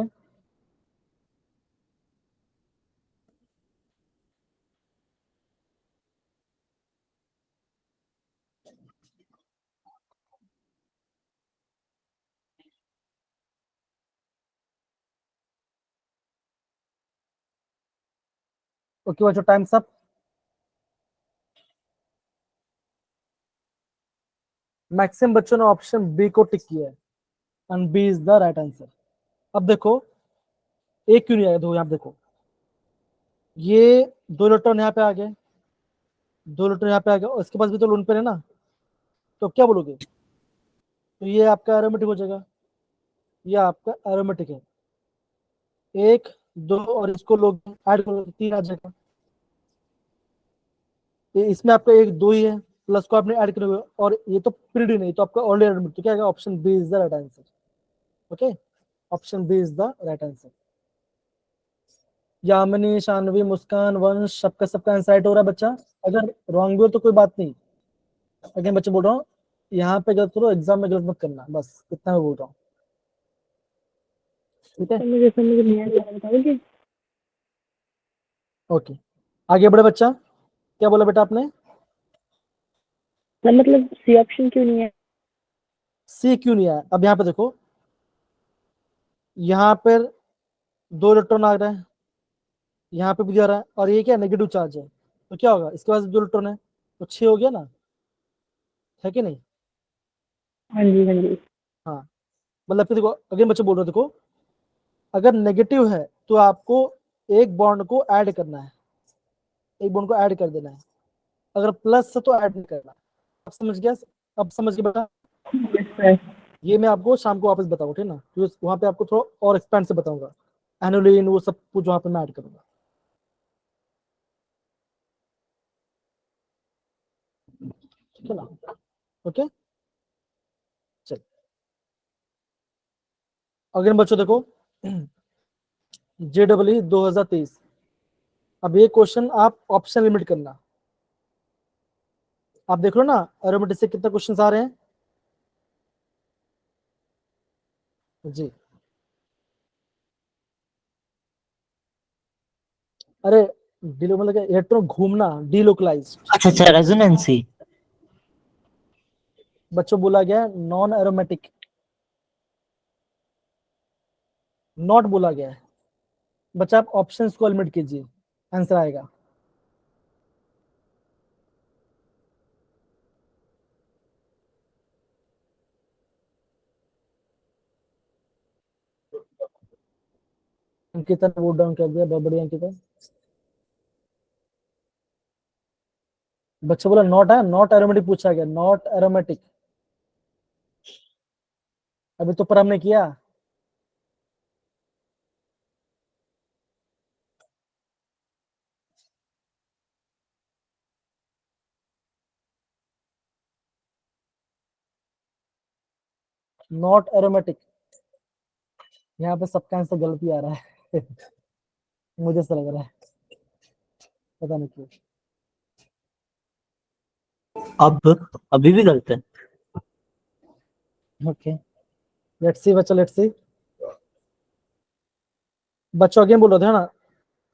ओके बच्चों, टाइम सब। मैक्सिमम बच्चों ने ऑप्शन बी को टिक किया है and B is the right answer. अब देखो ए क्यों नहीं आया, दो यहाँ देखो, ये 2 इलेक्ट्रॉन यहाँ पे आ गए, 2 इलेक्ट्रॉन यहाँ पे आ गए, और इसके पास भी तो लोन पेयर है ना, तो क्या बोलोगे? तो ये आपका एरोमेटिक हो जाएगा, ये आपका एरोमेटिक है। 1 2 और इसको लोग ऐड करो 3 आ जाएगा। ये इसमें आपका 1 2 ही है, प्लस को आपने ऐड करोगे, और ये तो पीरियड नहीं, तो आपका ऑलरेडी एरोमेटिक, तो क्या आएगा? Option B is the right answer. Okay, option B is the right answer. Yamini, Shanvi, Muskan, Vansh, सबका सबका आंसर राइट हो रहा है बच्चा। अगर रॉन्ग भी हो तो कोई बात नहीं, अगेन बच्चे बोल रहा हूँ यहाँ पे गलत करो, एग्जाम में गलत मत करना, बस इतना मैं बोल रहा हूँ, ठीक है। मुझे समझ नहीं आया, बताओगे? ओके, आगे बढ़े बच्चा, क्या बोला बेटा आपने? मतलब सी ऑप्शन क्यों नहीं है? सी क्यों नहीं आया? अब यहाँ पे देखो, यहाँ पर 2 इलेक्ट्रॉन आ रहा है, यहाँ पे भी जा रहा है, और ये क्या नेगेटिव चार्ज है, तो क्या होगा? इसके पास 2 इलेक्ट्रॉन है, तो 6 हो गया ना, है कि नहीं? हाँ जी, हाँ जी। हाँ, मतलब फिर देखो अगेन बच्चे बोल रहे हो, देखो अगर नेगेटिव है तो आपको एक बॉन्ड को ऐड करना है, एक बॉन्ड को ऐड कर देना है, अगर प्लस है तो ऐड नहीं करना। अब समझ गया? अब समझ गया बेटा? Yes sir. ये मैं आपको शाम को वापस बताऊंगा, ठीक ना, क्योंकि वहां पे आपको थोड़ा और एक्सपेंड से बताऊंगा, एनुलिन वो सब कुछ वहां पे मैं ऐड करूंगा, ठीक है ना। ओके, चल अगेन बच्चों देखो, JEE 2023, अब ये क्वेश्चन आप ऑप्शन लिमिट करना, आप देख लो ना एरोमेटिक से कितने क्वेश्चंस आ रहे हैं जी। अरे डिलो मतलब इलेक्ट्रॉन घूमना, डिलोकलाइज। अच्छा अच्छा, रेजोनेंसी। बच्चों बोला गया नॉन एरोमेटिक, नॉट बोला गया है। बच्चा आप ऑप्शंस को एलिमिनेट कीजिए, आंसर आएगा। अंकिता ने वोट डाउन कर दिया, बहुत बढ़िया अंकिता। बच्चा बोला नॉट है, नॉट एरोमेटिक पूछा गया, नॉट एरोमेटिक। अभी तो पर हमने किया। नॉट एरोमेटिक, यहाँ पे सबका आंसर गलती आ रहा है मुझे ऐसा लग रहा है, पता नहीं क्यों। अब अभी भी गलत है। ओके लेट्स सी बच्चा, लेट्स सी। बच्चों अगेन बोल रहे थे ना,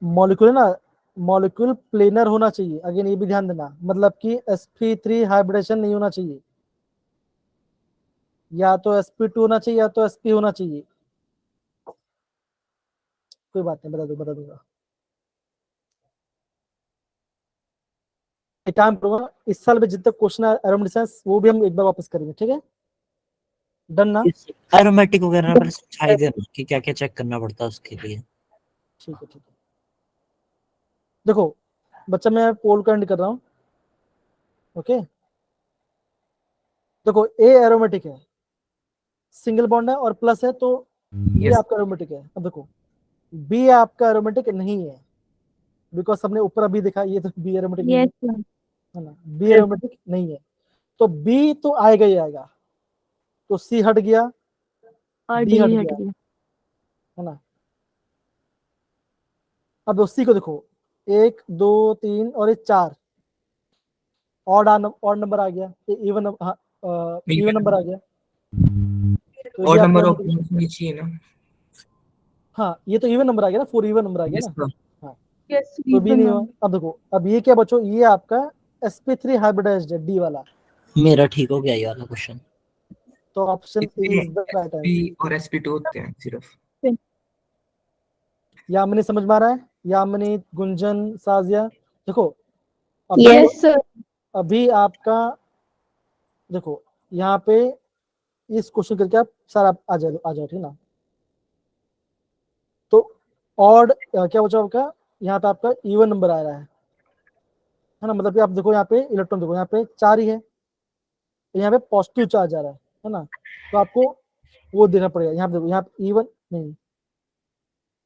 मॉलिक्यूल है ना, मॉलिक्यूल प्लेनर होना चाहिए। अगेन ये भी ध्यान देना, मतलब कि sp3 हाइब्रिडेशन नहीं होना चाहिए, या तो sp2 होना चाहिए या तो sp होना चाहिए। कोई बात नहीं, बता दूंगा। एक काम करूंगा, इस साल में जितने क्वेश्चन एरोमेटिक वो भी हम एक बार वापस करेंगे, ठीक है? डन ना? एरोमेटिक वगैरह पहले समझाई देना कि क्या क्या चेक करना पड़ता है उसके लिए। ठीक है ठीक है। देखो बच्चा, मैं पोल का एंड कर रहा हूँ। ओके देखो, ए एरोमेटिक है, सिंगल बॉन्ड है और प्लस है, तो ये Yes. आपका एरोमेटिक है। अब देखो बी आपका एरोमेटिक नहीं है, बिकॉज सबने ऊपर अभी देखा, ये तो बी एरोमेटिक नहीं है, Yes, sir. है ना? बी एरोमेटिक नहीं है, तो बी तो आएगा ही आएगा, तो सी हट गया, और डी D हट हट गया, गया। है ना? अब सी को देखो, 1 2 3 और ये 4 ऑड नंबर आ गया, ये इवन इवन नंबर आ गया, तो ये भी और आपका नंबर ऑफ एरोमेटिक। होनी चाहिए ना। हाँ ये तो इवन नंबर आ गया ना, 4 इवन नंबर आ गया Yes, ना। sir. हाँ Yes, तो बी even नहीं हुआ। number. अब देखो, अब ये क्या बच्चों, ये आपका sp3 हाइब्रिडाइज्ड है, डी वाला, मेरा ठीक हो गया ये वाला क्वेश्चन। तो ऑप्शन इसमें is the right SP answer. और SP2 होते हैं सिर्फ। यामिनी समझ में आ रहा है? यामिनी, गुंजन, साजिया, देखो अभी Yes, sir. अभी आपका देखो यहाँ पे इस क्वेश्चन करके आप सर आप आ जाओ ठीक ना। तो ऑड क्या बचा आपका, यहाँ पे आपका इवन नंबर आ रहा है ना? मतलब कि आप देखो यहाँ पे इलेक्ट्रॉन देखो, यहाँ पे 4 ही है, तो यहाँ पे पॉजिटिव चार्ज आ रहा है ना? तो आपको वो देना पड़ेगा। यहाँ पे देखो, यहाँ पे इवन नहीं,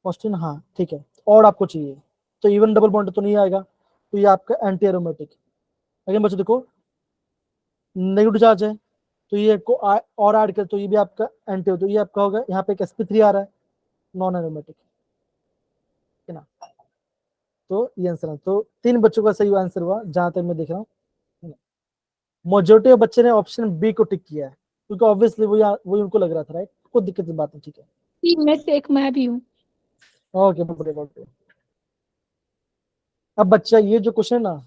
पॉजिटिव, हाँ ठीक है, ऑड आपको चाहिए, तो इवन डबल बॉन्ड तो नहीं आएगा, तो ये आपका एंटी एरोमेटिक। अगेन बच्चों देखो, नेगेटिव चार्ज है, तो ये को और ऐड कर, तो ये भी आपका एंटी, तो ये आपका होगा, यहाँ पे एक sp3 आ रहा है, नॉन एरोमेटिक, है ना? तो ये आंसर है। तो 3 बच्चों का सही आंसर हुआ जहां तक मैं देख रहा हूँ। मेजोरिटी ऑफ बच्चे ने ऑप्शन बी को टिक किया है, क्योंकि ऑब्वियसली वही उनको लग रहा था, राइट? कोई दिक्कत की बात नहीं, ठीक है। तीन में से एक मैं भी हूँ। ओके बढ़िया। अब बच्चा ये जो क्वेश्चन ना,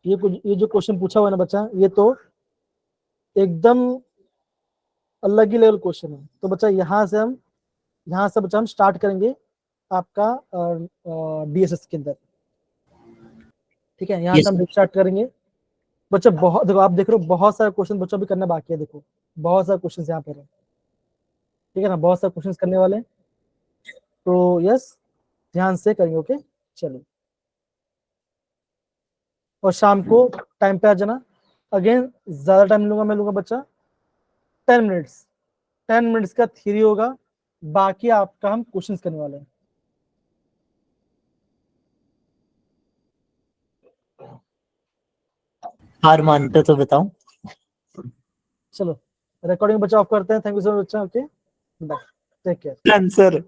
ये जो क्वेश्चन पूछा हुआ है ना बच्चा, ये तो एकदम अलग ही लेवल क्वेश्चन है। तो बच्चा यहाँ से बच्चा हम स्टार्ट करेंगे आपका डीएसएस के अंदर, ठीक है? यहाँ से Yes. हम स्टार्ट करेंगे बच्चा। बहुत देखो, आप देख रहे हो बहुत सारे क्वेश्चन बच्चों भी करने बाकी है। देखो बहुत सारे क्वेश्चन यहाँ पर है, ठीक है ना? बहुत सारे क्वेश्चन करने वाले हैं, तो यस ध्यान से करेंगे। ओके चलिए, और शाम को टाइम पे आ जाना। अगेन ज्यादा टाइम लूंगा, मैं लूंगा बच्चा 10 मिनट्स। 10 मिनट्स का थ्योरी होगा, बाकी आपका हम क्वेश्चन करने वाले हैं। हार मानते तो बताओ। चलो रिकॉर्डिंग बच्चा ऑफ करते हैं। थैंक यू सो मच बच्चा। Okay bye, take care. Answer